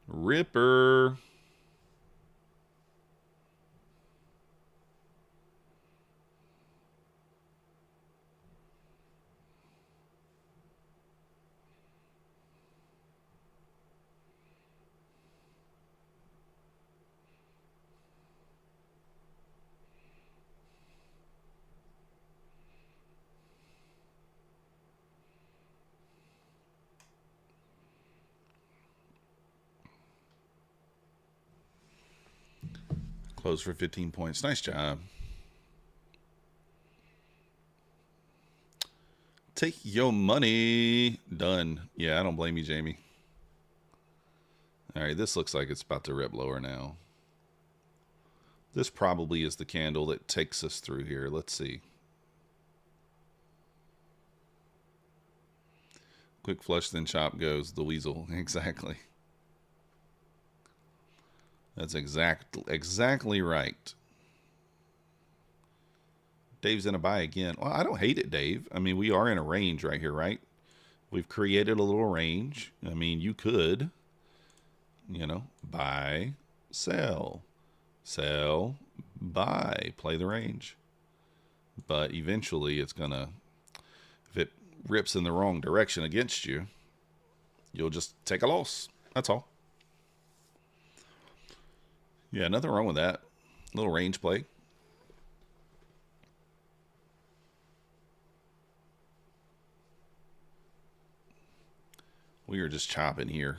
Ripper. Close for 15 points. Nice job. Take your money. Done. Yeah, I don't blame you, Jamie. All right, this looks like it's about to rip lower now. This probably is the candle that takes us through here. Let's see. Quick flush, then chop goes the weasel. Exactly. That's exactly right. Dave's in a buy again. Well, I don't hate it, Dave. I mean, we are in a range right here, right? We've created a little range. I mean, you could, buy, sell, buy, play the range. But eventually it's going to, if it rips in the wrong direction against you, you'll just take a loss. That's all. Yeah, nothing wrong with that. A little range play. We are just chopping here.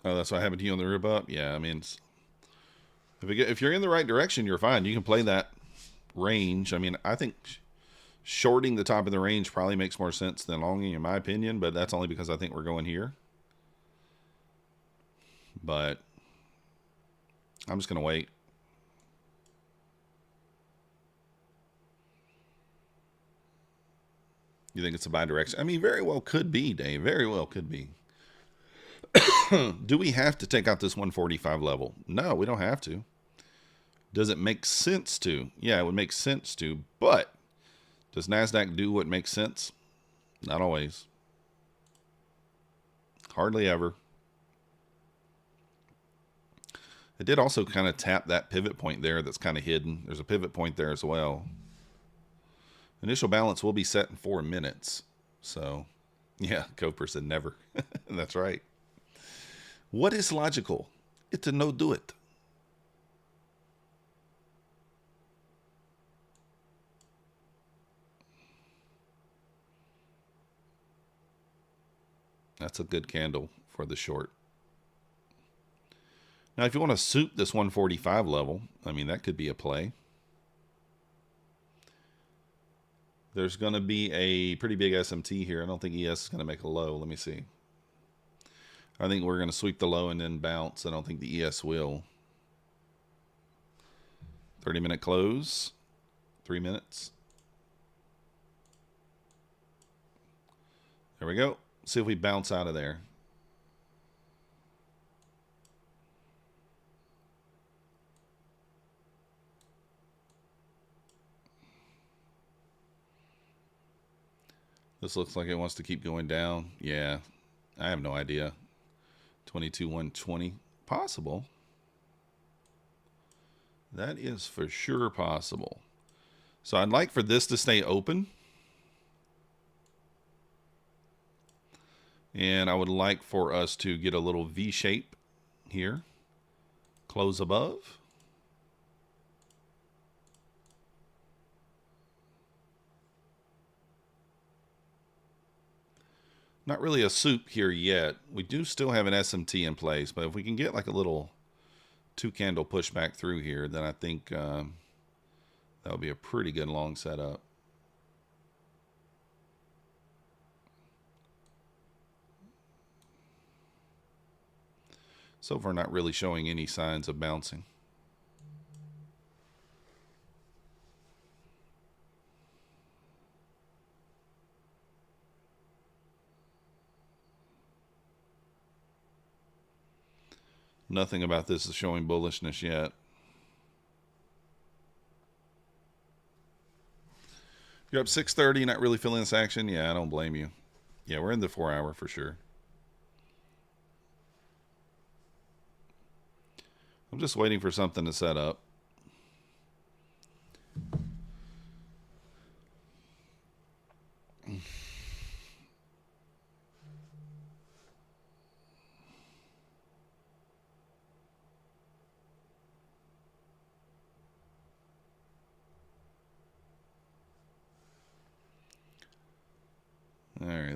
Oh, that's what happened to you on the rip up? Yeah, I mean, if you're in the right direction, you're fine. You can play that range. I mean, I think shorting the top of the range probably makes more sense than longing, in my opinion, but that's only because I think we're going here. But I'm just going to wait. You think it's a buy direction? I mean, very well could be, Dave. Very well could be. Do we have to take out this 145 level? No, we don't have to. Does it make sense to? Yeah, it would make sense to, but does Nasdaq do what makes sense? Not always. Hardly ever. It did also kind of tap that pivot point there that's kind of hidden. There's a pivot point there as well. Initial balance will be set in 4 minutes. So, yeah, Coper said never. That's right. What is logical? It's a no do it. That's a good candle for the short. Now, if you want to soup this 145 level, I mean, that could be a play. There's going to be a pretty big SMT here. I don't think ES is going to make a low. Let me see. I think we're going to sweep the low and then bounce. I don't think the ES will. 30-minute close. 3 minutes. There we go. See if we bounce out of there. This looks like it wants to keep going down. Yeah, I have no idea. 22,120. Possible. That is for sure possible. So I'd like for this to stay open. And I would like for us to get a little V shape here. Close above. Not really a soup here yet. We do still have an SMT in place, but if we can get like a little 2-candle pushback through here, then I think that would be a pretty good long setup. So far, not really showing any signs of bouncing. Nothing about this is showing bullishness yet. You're up 630, not really feeling this action? Yeah, I don't blame you. Yeah, we're in the 4-hour for sure. I'm just waiting for something to set up.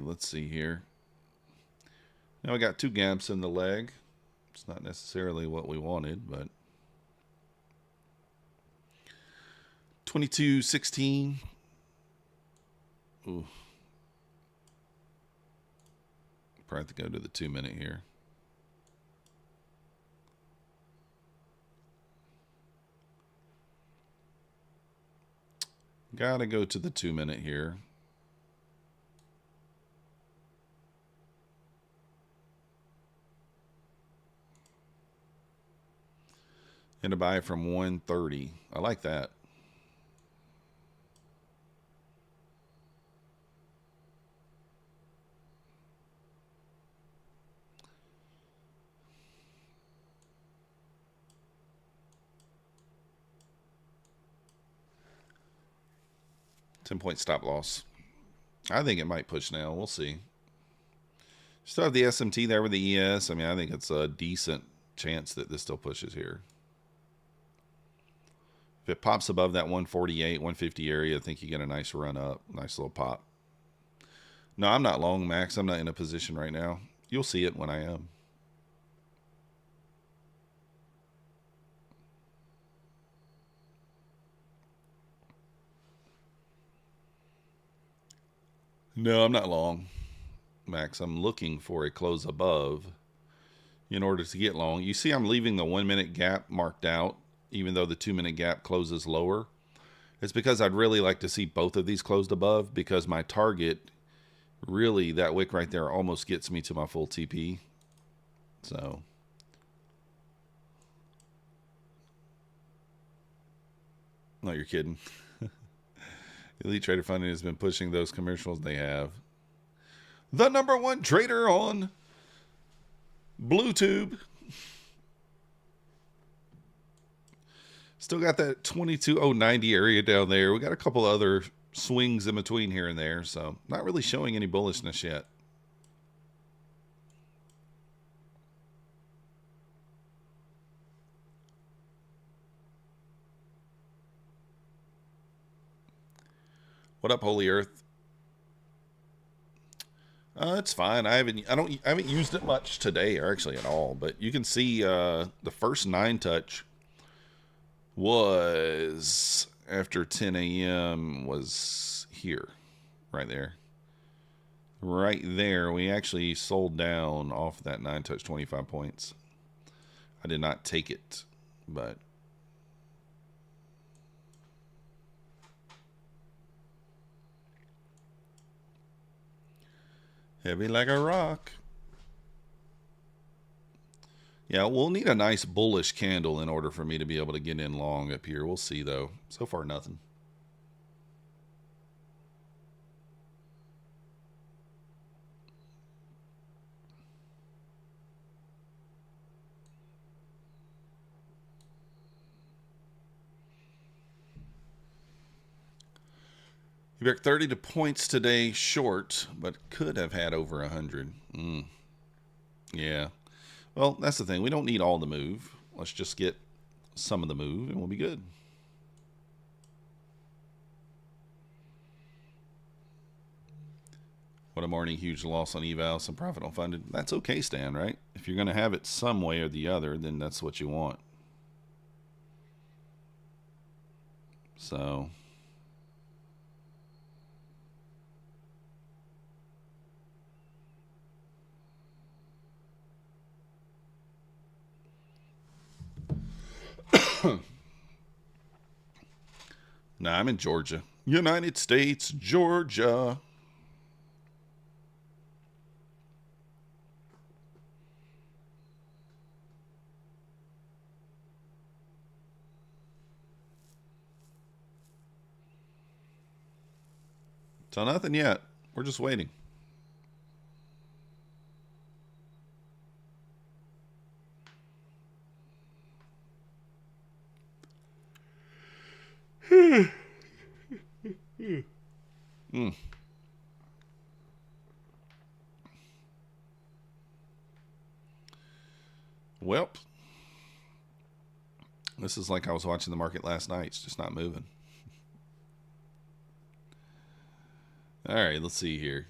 let's see here. Now we got 2 gaps in the leg. It's not necessarily what we wanted, but 22.16. Ooh. Probably have to go to the 2-minute here. Gotta go to the 2-minute here. And a buy from 130. I like that. $10-point stop loss. I think it might push now. We'll see. Still have the SMT there with the ES. I mean, I think it's a decent chance that this still pushes here. If it pops above that 148, 150 area, I think you get a nice run up. Nice little pop. No, I'm not long, Max. I'm not in a position right now. You'll see it when I am. No, I'm not long, Max. I'm looking for a close above in order to get long. You see I'm leaving the 1-minute gap marked out, even though the 2-minute gap closes lower. It's because I'd really like to see both of these closed above, because my target, really, that wick right there almost gets me to my full TP. So no, you're kidding. Elite Trader Funding has been pushing those commercials. They have. The #1 trader on BlueTube. Still got that 22.090 area down there. We got a couple other swings in between here and there, so not really showing any bullishness yet. What up, Holy Earth? It's fine. I haven't used it much today, or actually at all. But you can see the first 9 touch was after 10 a.m. was here, right there. Right there, we actually sold down off that 9 touch 25 points. I did not take it, but heavy like a rock. Yeah, we'll need a nice bullish candle in order for me to be able to get in long up here. We'll see, though. So far, nothing. You back 30 points today short, but could have had over 100. Yeah. Well, that's the thing. We don't need all the move. Let's just get some of the move, and we'll be good. What a morning. Huge loss on eval, some profit on funded. That's okay, Stan, right? If you're going to have it some way or the other, then that's what you want. So nah, I'm in Georgia. United States, Georgia. So nothing yet. We're just waiting. Well, this is like I was watching the market last night. It's just not moving. All right, let's see here.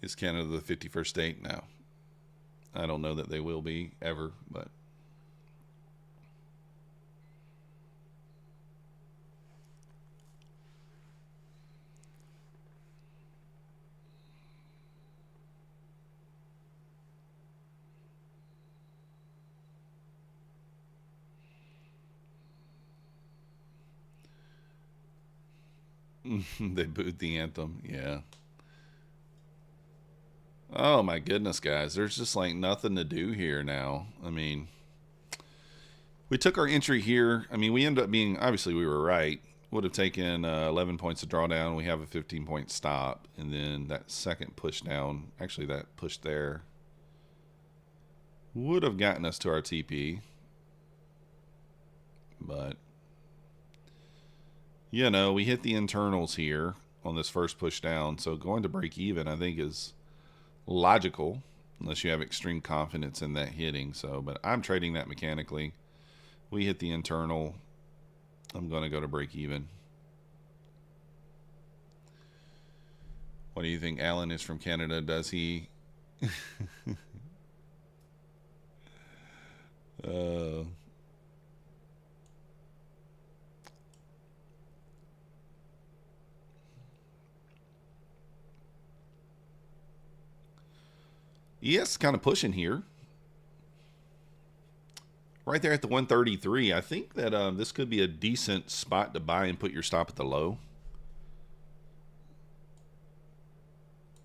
Is Canada the 51st state? No. I don't know that they will be ever, but they booed the anthem. Yeah. Oh my goodness, guys. There's just like nothing to do here now. I mean, we took our entry here. I mean, we ended up being, obviously we were right. Would have taken 11 points to draw down. We have a 15-point stop. And then that second push down, actually that push there, would have gotten us to our TP. But, you know, we hit the internals here on this first push down. So going to break even, I think, is logical, unless you have extreme confidence in that hitting. So, but I'm trading that mechanically. We hit the internal. I'm going to go to break even. What do you think? Alan is from Canada. Does he? Yes, kind of pushing here. Right there at the 133. I think that this could be a decent spot to buy and put your stop at the low.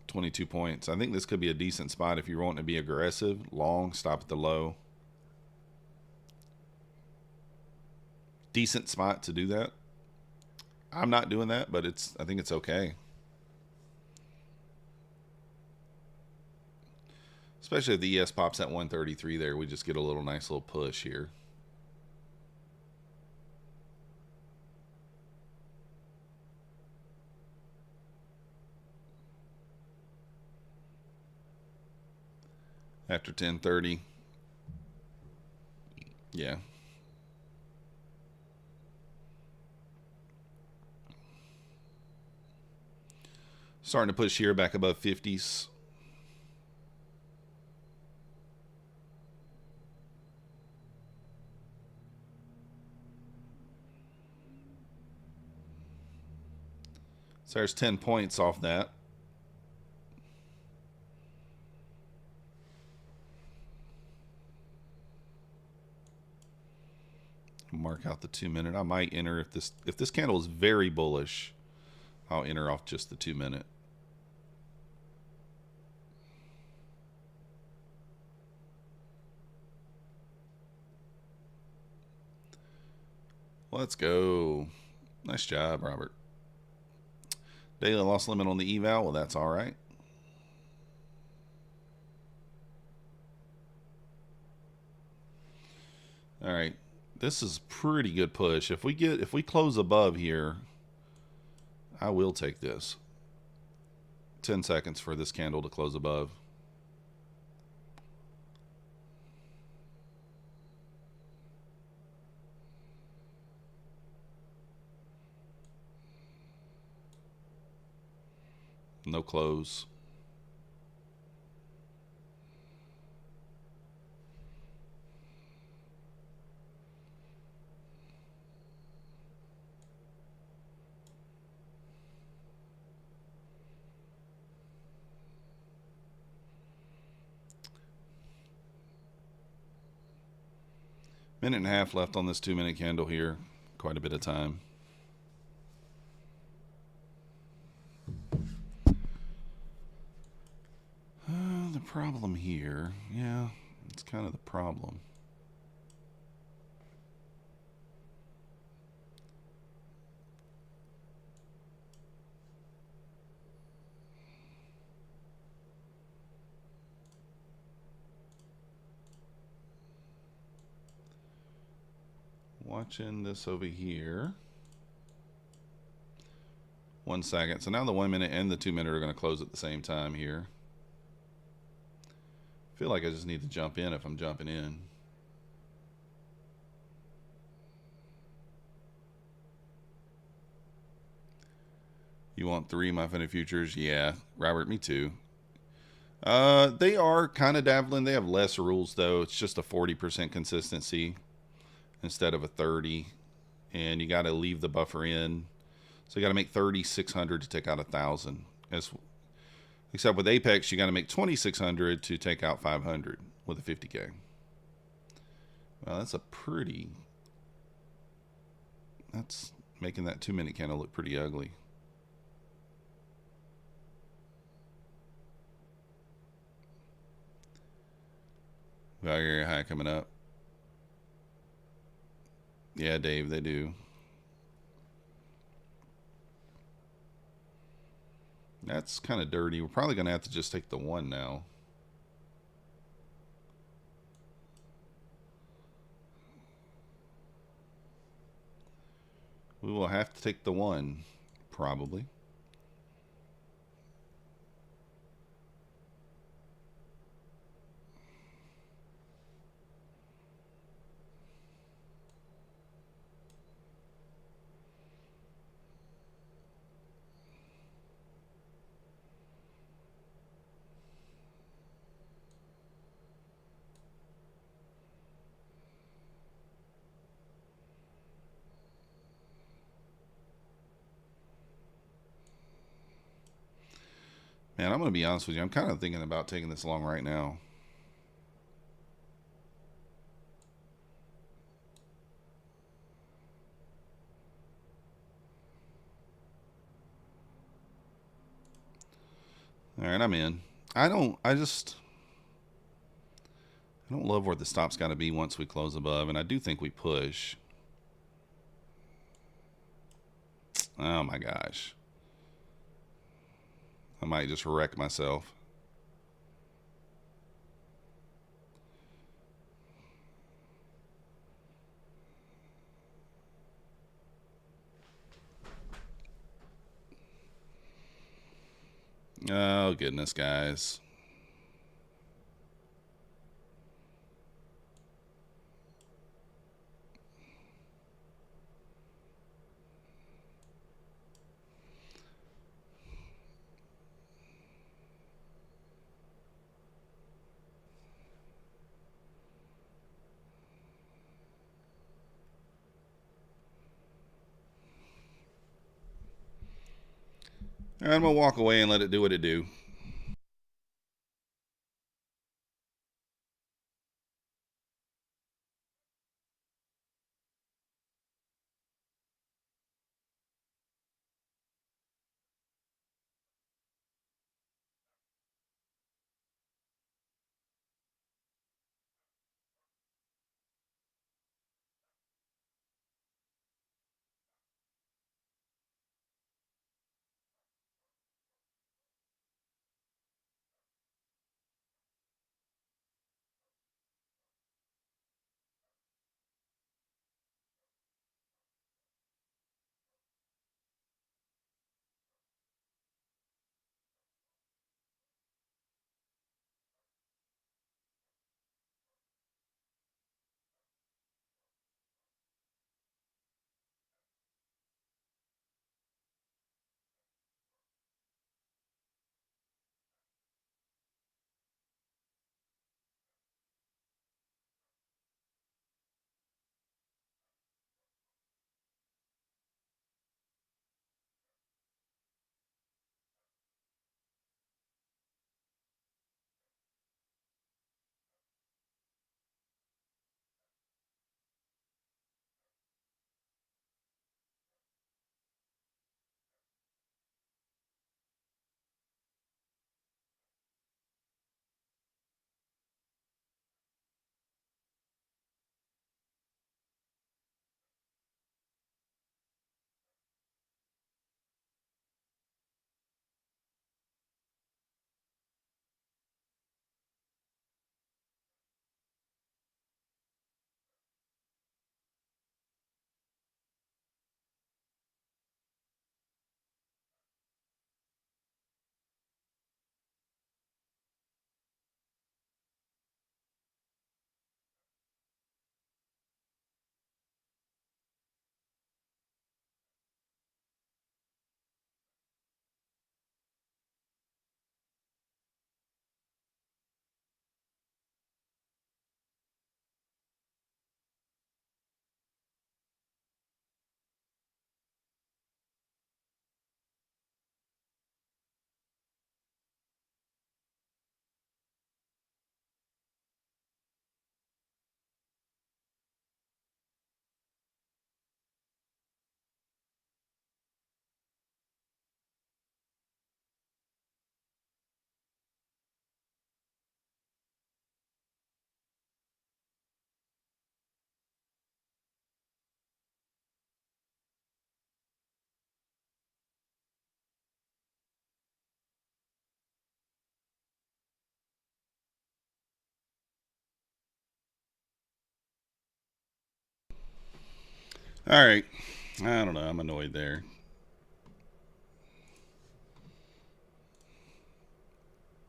22 points. I think this could be a decent spot if you're wanting to be aggressive. Long, stop at the low. Decent spot to do that. I'm not doing that, but I think it's okay. Especially if the ES pops at 133 there, we just get a little nice little push here. After 10:30. Yeah. Starting to push here back above 50s. So there's 10 points off that. Mark out the 2 minute. I might enter if this candle is very bullish, I'll enter off just the 2 minute. Let's go. Nice job, Robert. Daily loss limit on the eval. Well, that's all right. All right. This is pretty good push. If we close above here, I will take this. 10 seconds for this candle to close above. No close. Minute and a half left on this 2 minute candle here. Quite a bit of time. The problem here, yeah, it's kind of the problem. Watching this over here. 1 second. So now the 1 minute and the 2 minute are going to close at the same time here. I feel like I just need to jump in if I'm jumping in. You want 3 my Infinite Futures? Yeah, Robert, me too. They are kind of dabbling. They have less rules though. It's just a 40% consistency instead of a 30, and you got to leave the buffer in. So you got to make 3,600 to take out 1,000. As except with Apex, you got to make 2,600 to take out 500 with a 50k. Well, that's a pretty. That's making that 2-minute candle look pretty ugly. Value area high coming up. Yeah, Dave, they do. That's kind of dirty. We're probably going to have to just take the 1 now. We will have to take the 1, probably. Man, I'm going to be honest with you. I'm kind of thinking about taking this long right now. All right, I'm in. I don't love where the stop's got to be once we close above, and I do think we push. Oh my gosh. I might just wreck myself. Oh goodness, guys. All right, I'm gonna walk away and let it do what it do. All right. I don't know. I'm annoyed there.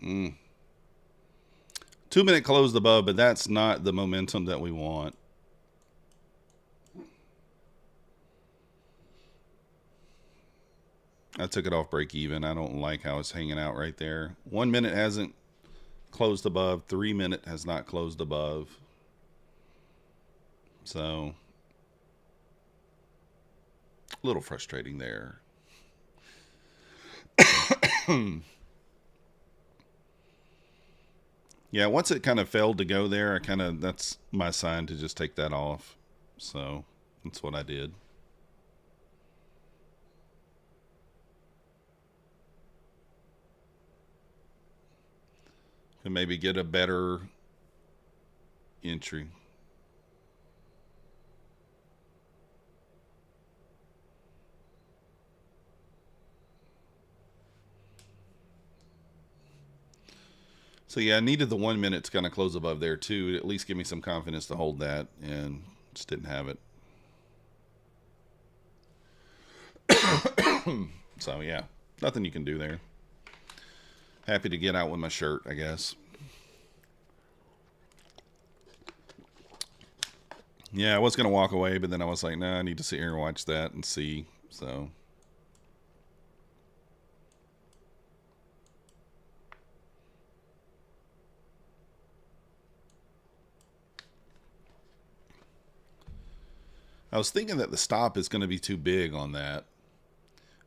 Mm. 2-minute closed above, but that's not the momentum that we want. I took it off break even. I don't like how it's hanging out right there. 1 minute hasn't closed above. 3-minute has not closed above. So, a little frustrating there. Yeah, once it kind of failed to go there, that's my sign to just take that off. So, that's what I did. And maybe get a better entry. So yeah, I needed the 1 minute to kind of close above there too, to at least give me some confidence to hold that, and just didn't have it. So yeah, nothing you can do there. Happy to get out with my shirt, I guess. Yeah, I was gonna walk away, but then I was like, nah, I need to sit here and watch that and see. So I was thinking that the stop is going to be too big on that.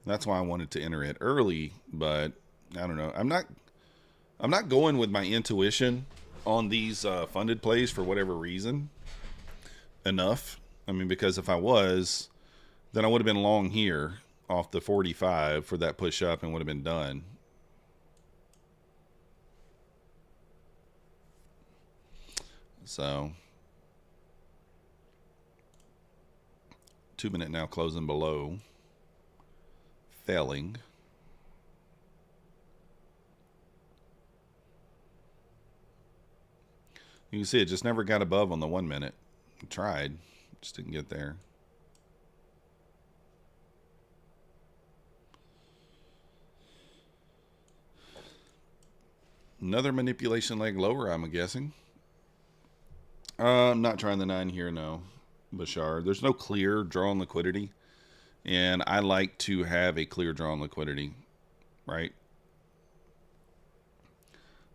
That's why I wanted to enter it early, but I don't know. I'm not going with my intuition on these funded plays for whatever reason enough. I mean, because if I was, then I would have been long here off the 45 for that push up and would have been done. So 2 minute now closing below, failing. You can see it just never got above on the 1 minute. I tried, just didn't get there. Another manipulation leg lower, I'm guessing. I'm not trying the 9 here, no. Bashar. There's no clear draw on liquidity, and I like to have a clear draw on liquidity, right?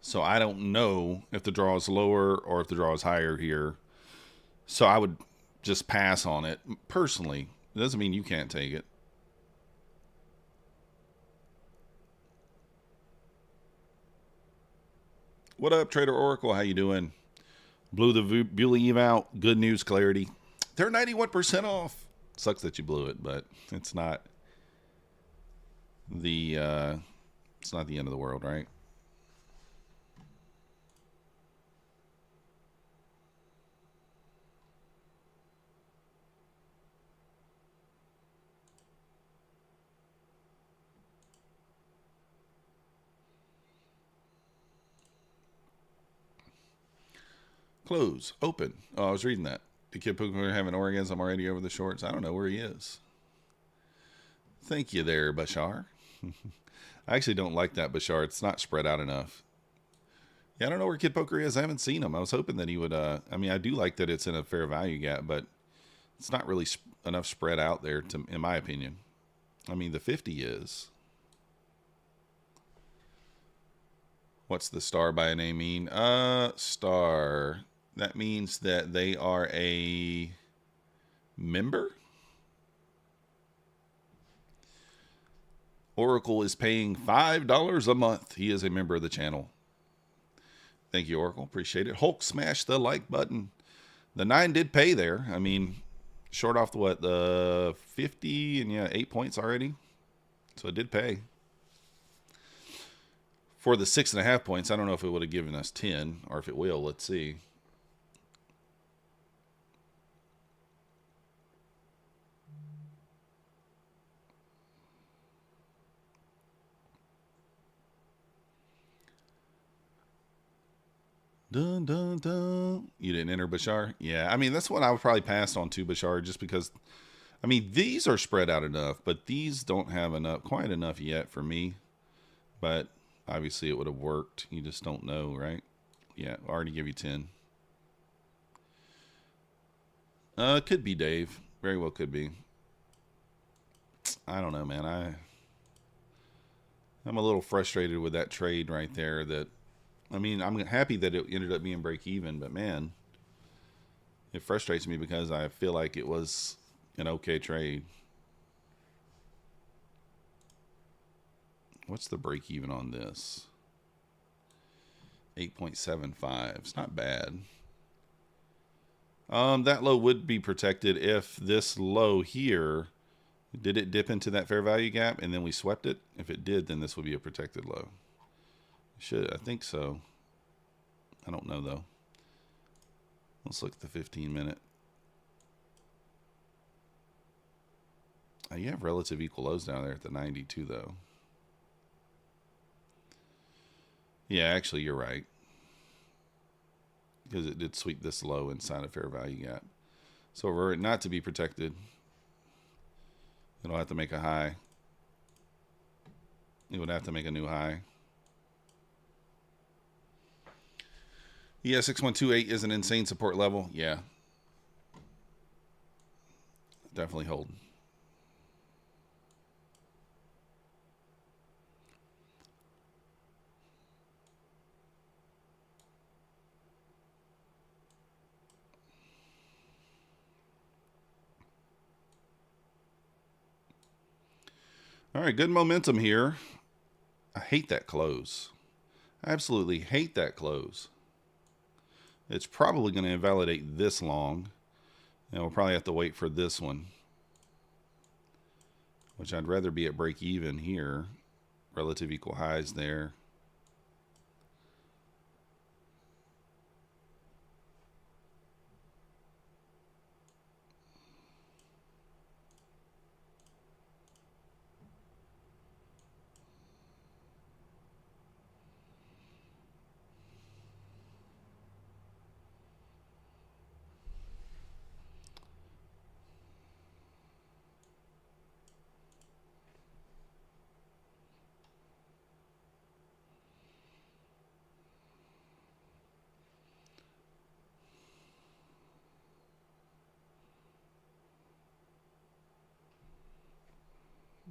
So I don't know if the draw is lower or if the draw is higher here. So I would just pass on it. Personally, it doesn't mean you can't take it. What up, Trader Oracle? How you doing? Blew the Bulenox out. Good news, clarity. They're 91% off. Sucks that you blew it, but it's not the end of the world, right? Close. Open. Oh, I was reading that. The kid Pooker having orgasm already over the shorts. I don't know where he is. Thank you there, Bashar. I actually don't like that, Bashar. It's not spread out enough. Yeah, I don't know where Kid Poker is. I haven't seen him. I was hoping that he would. I mean, I do like that it's in a fair value gap, but it's not really enough spread out there, in my opinion. I mean, the 50 is. What's the star by a name mean? Star. That means that they are a member. Oracle is paying $5 a month. He is a member of the channel. Thank you, Oracle. Appreciate it. Hulk smashed the like button. The 9 did pay there. I mean, short off the what? The 50 and yeah, 8 points already. So it did pay. For the 6.5 points, I don't know if it would have given us 10 or if it will. Let's see. Dun, dun. You didn't enter Bashar? Yeah, I mean, that's what I would probably pass on to Bashar just because I mean, these are spread out enough, but these don't have quite enough yet for me. But obviously it would have worked. You just don't know, right? Yeah, I already give you 10. Could be Dave. Very well could be. I don't know, man. I'm a little frustrated with that trade right there. I mean, I'm happy that it ended up being break even, but man, it frustrates me because I feel like it was an okay trade. What's the break even on this? 8.75. It's not bad. That low would be protected if this low here, did it dip into that fair value gap and then we swept it? If it did, then this would be a protected low. I think so. I don't know though. Let's look at the 15-minute. You have relative equal lows down there at the 92 though. Yeah, actually you're right. Because it did sweep this low inside a fair value gap. So were it not to be protected, it'll have to make a high. It would have to make a new high. Yeah, 6128 is an insane support level. Yeah. Definitely hold. All right, good momentum here. I hate that close. I absolutely hate that close. It's probably going to invalidate this long. And we'll probably have to wait for this one, which I'd rather be at break even here. Relative equal highs there.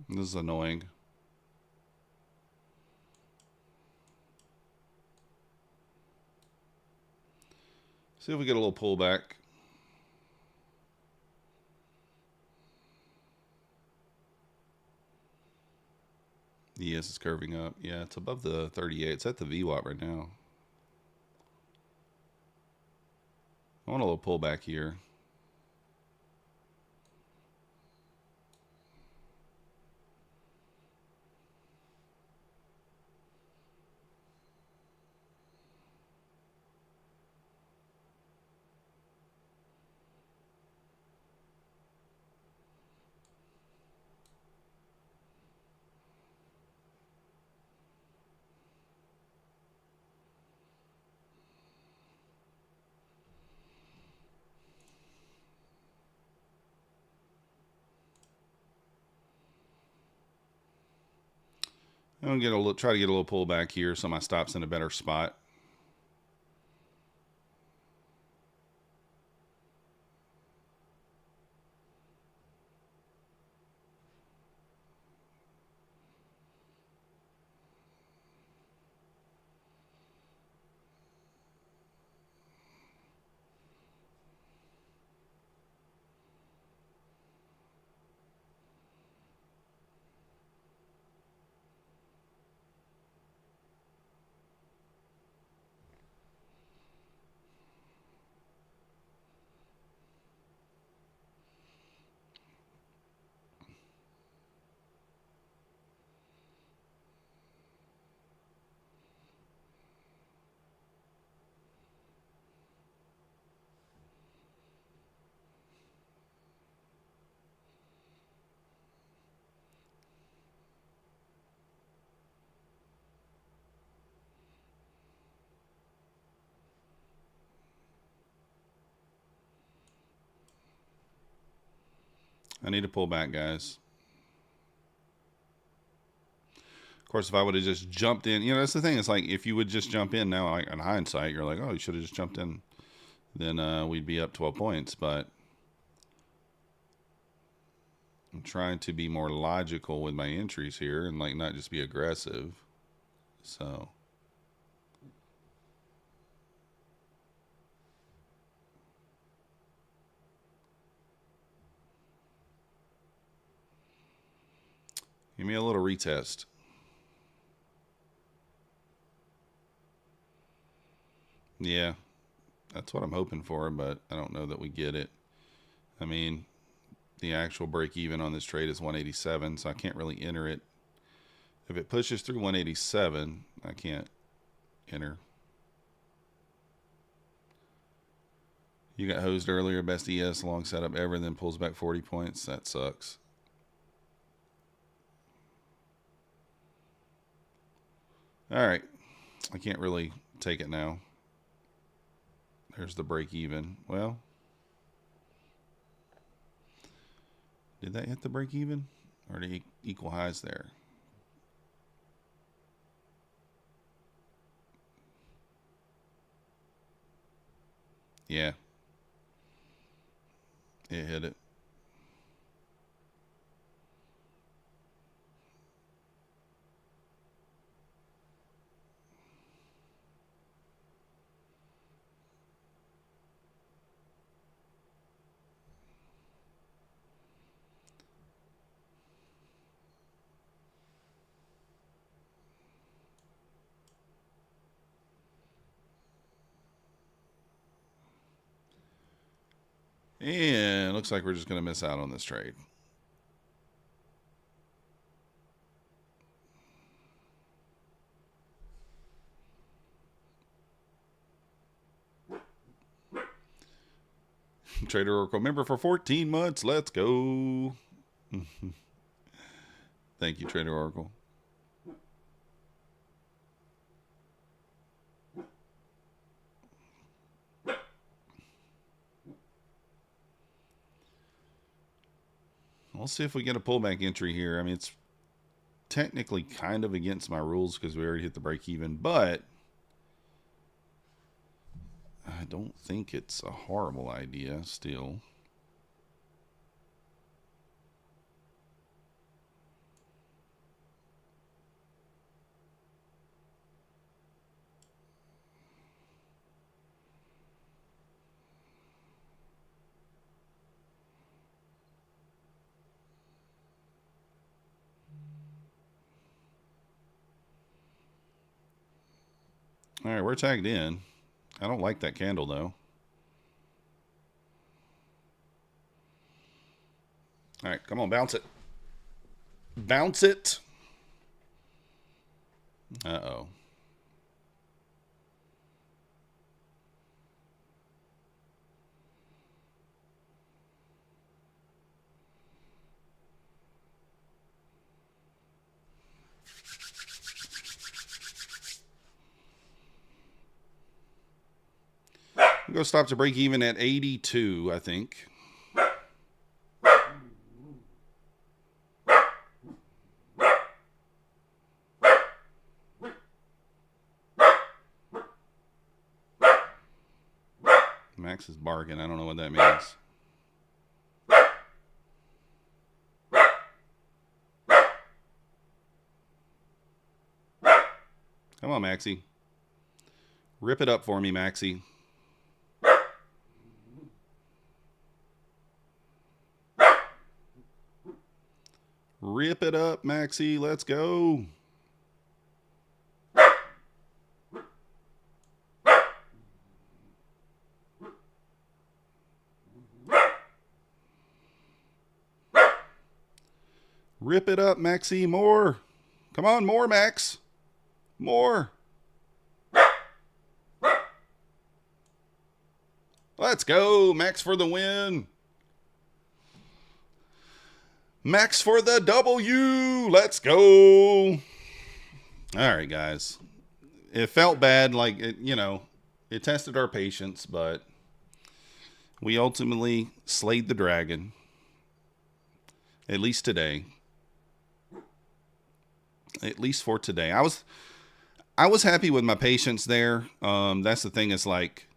This is annoying. See if we get a little pullback. Yes, it's curving up. Yeah, it's above the 38. It's at the VWAP right now. I want a little pullback here. I'm gonna try to get a little pullback here so my stop's in a better spot. I need to pull back, guys. Of course, if I would have just jumped in, that's the thing. It's like if you would just jump in now, like in hindsight, you're like, oh, you should have just jumped in. Then we'd be up 12 points. But I'm trying to be more logical with my entries here and like not just be aggressive. So give me a little retest. Yeah, that's what I'm hoping for, but I don't know that we get it. I mean, the actual break even on this trade is 187, so I can't really enter it. If it pushes through 187, I can't enter. You got hosed earlier, best ES long setup ever, then pulls back 40 points. That sucks. All right, I can't really take it now. There's the break even. Well, did that hit the break even? Or did it equal highs there? Yeah. It hit it. And looks like we're just going to miss out on this trade. Trader Oracle member for 14 months. Let's go. Thank you, Trader Oracle. We'll see if we get a pullback entry here. I mean, it's technically kind of against my rules because we already hit the break even, but I don't think it's a horrible idea still. All right, we're tagged in. I don't like that candle, though. All right, come on, bounce it. Bounce it. Uh-oh. We'll go stop to break even at 82, I think. Max is bargain. I don't know what that means. Come on, Maxie. Rip it up for me, Maxie. Rip it up, Maxie. Let's go. Rip it up, Maxie. More. Come on, more, Max. More. Let's go. Max for the win. Max for the W. Let's go. All right, guys. It felt bad. Like, it tested our patience, but we ultimately slayed the dragon. At least today. At least for today. I was happy with my patience there. That's the thing, is like,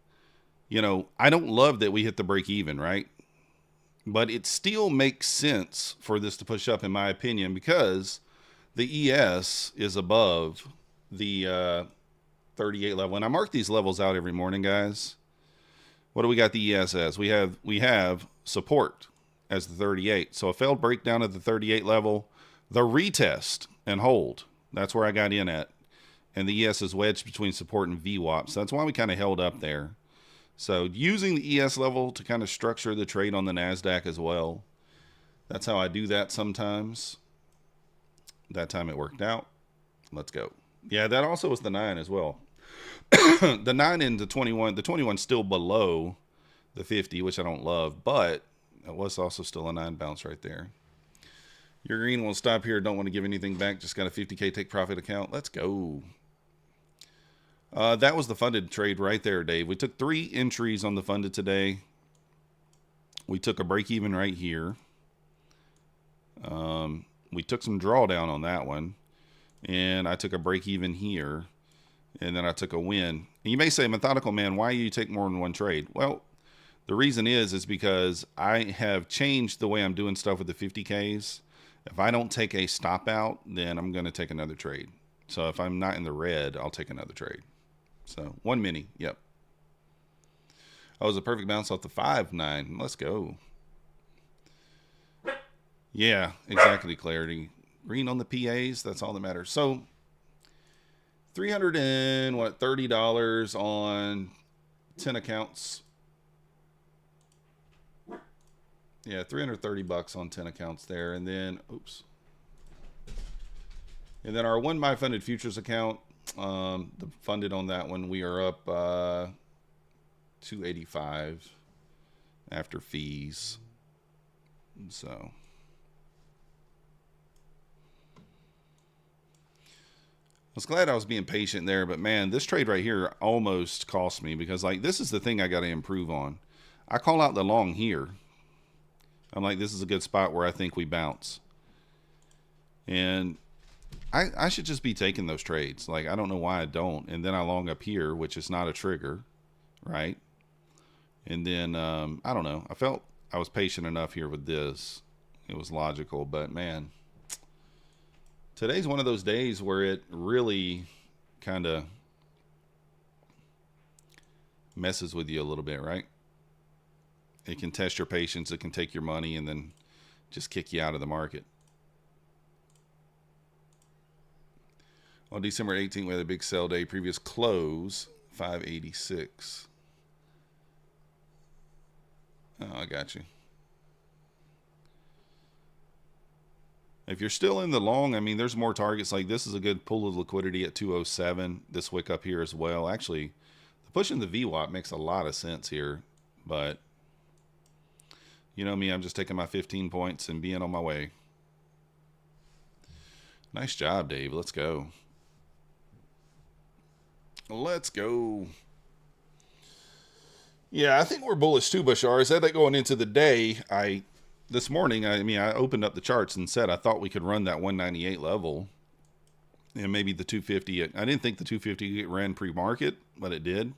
you know, I don't love that we hit the break even, right? But it still makes sense for this to push up, in my opinion, because the ES is above the 38 level. And I mark these levels out every morning, guys. What do we got the ES as? We have support as the 38. So a failed breakdown at the 38 level, the retest and hold. That's where I got in at. And the ES is wedged between support and VWAP. So that's why we kind of held up there. So using the ES level to kind of structure the trade on the Nasdaq as well. That's how I do that sometimes. That time it worked out. Let's go. Yeah, that also was the 9 as well. The 9 into 21. The 21 still below the 50, which I don't love, but it was also still a 9 bounce right there. Your green will stop here. Don't want to give anything back. Just got a 50K take profit account. Let's go. That was the funded trade right there, Dave. We took 3 entries on the funded today. We took a break even right here. We took some drawdown on that one. And I took a break even here. And then I took a win. And you may say, Methodical Man, why do you take more than one trade? Well, the reason is because I have changed the way I'm doing stuff with the 50Ks. If I don't take a stop out, then I'm going to take another trade. So if I'm not in the red, I'll take another trade. So 1 mini, yep. Oh, it was a perfect bounce off the 5-9. Let's go. Yeah, exactly, Clarity. Green on the PAs, that's all that matters. So $330 on 10 accounts. Yeah, 330 bucks on 10 accounts there. And then, oops. And then our one funded futures account, the funded on that one, we are up 285 after fees. So I was glad I was being patient there, but man, this trade right here almost cost me, because like this is the thing I got to improve on. I call out the long here. I'm like, this is a good spot where I think we bounce. And I should just be taking those trades. Like, I don't know why I don't. And then I long up here, which is not a trigger, right? And then, I don't know. I felt I was patient enough here with this. It was logical, but man, today's one of those days where it really kind of messes with you a little bit, right? It can test your patience. It can take your money and then just kick you out of the market. On December 18th, we had a big sell day. Previous close, 586. Oh, I got you. If you're still in the long, I mean, there's more targets. Like this is a good pool of liquidity at 207. This wick up here as well. Actually, pushing the VWAP makes a lot of sense here. But you know me, I'm just taking my 15 points and being on my way. Nice job, Dave. Let's go. Let's go. Yeah, I think we're bullish too, Bashar. Is that going into the day? This morning, I opened up the charts and said I thought we could run that 198 level and maybe the 250. I didn't think the 250 ran pre-market, but it did.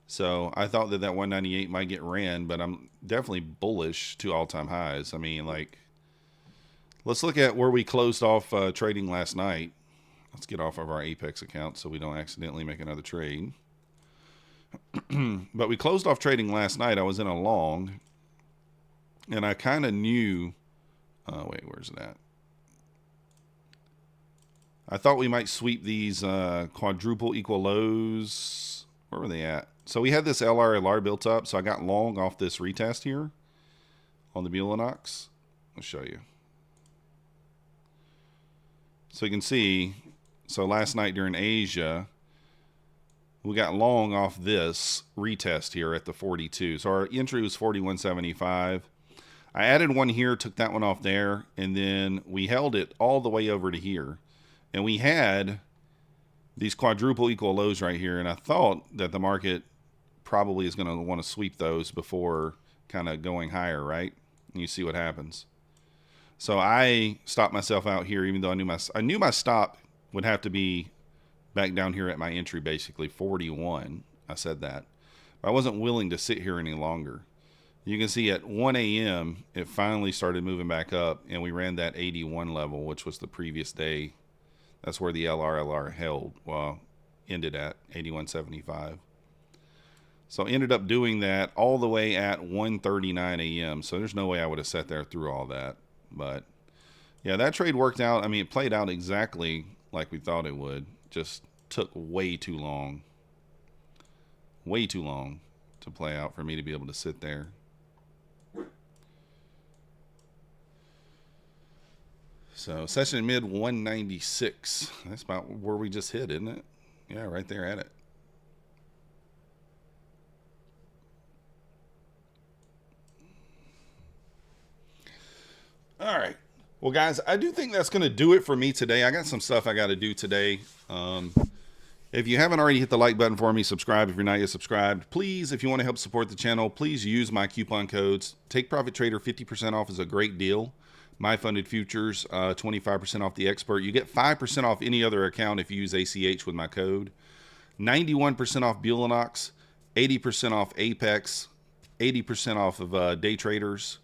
So I thought that 198 might get ran, but I'm definitely bullish to all-time highs. I mean, like, let's look at where we closed off trading last night. Let's get off of our Apex account so we don't accidentally make another trade. But we closed off trading last night. I was in a long, and I kind of knew. Wait, where's that? I thought we might sweep these quadruple equal lows. Where were they at? So we had this LR built up, so I got long off this retest here on the Bulenox. I'll show you. So you can see, so last night during Asia, we got long off this retest here at the 42. So our entry was 41.75. I added one here, took that one off there, and then we held it all the way over to here. And we had these quadruple equal lows right here, and I thought that the market probably is going to want to sweep those before kind of going higher, right? And you see what happens. So I stopped myself out here, even though I knew my stop would have to be back down here at my entry, basically 41. I said that, but I wasn't willing to sit here any longer. You can see at 1 a.m. it finally started moving back up, and we ran that 81 level, which was the previous day. That's where the LR held. Well, ended at 81.75. So ended up doing that all the way at 1:39 a.m. So there's no way I would have sat there through all that. But yeah, that trade worked out. I mean, it played out exactly like we thought it would. Just took way too long. Way too long to play out for me to be able to sit there. So session mid 196. That's about where we just hit, isn't it? Yeah, right there at it. All right. Well, guys, I do think that's going to do it for me today. I got some stuff I got to do today. If you haven't already hit the like button for me, subscribe if you're not yet subscribed. Please, if you want to help support the channel, please use my coupon codes. Take Profit Trader 50% off is a great deal. My Funded Futures, 25% off the Expert. You get 5% off any other account if you use ACH with my code. 91% off Bulenox, 80% off APEX, 80% off of Day Traders.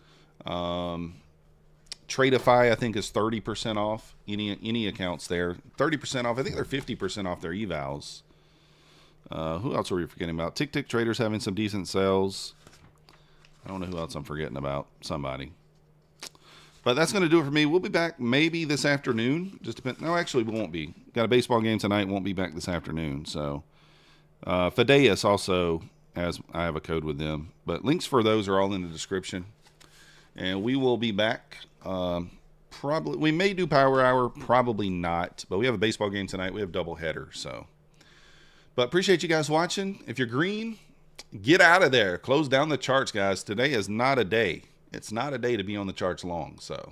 Tradeify, I think, is 30% off any accounts there. 30% off. I think they're 50% off their evals. Who else are we forgetting about? Tick Traders having some decent sales. I don't know who else I'm forgetting about. Somebody. But that's going to do it for me. We'll be back maybe this afternoon. Just depend. No, actually, we won't be. Got a baseball game tonight. Won't be back this afternoon. So, Fideas also, as I have a code with them. But links for those are all in the description. And we will be back. Probably we may do Power Hour, probably not. But we have a baseball game tonight. We have double header. So, but appreciate you guys watching. If you're green, get out of there. Close down the charts, guys. Today is not a day. It's not a day to be on the charts long. So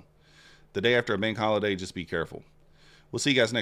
the day after a bank holiday, just be careful. We'll see you guys next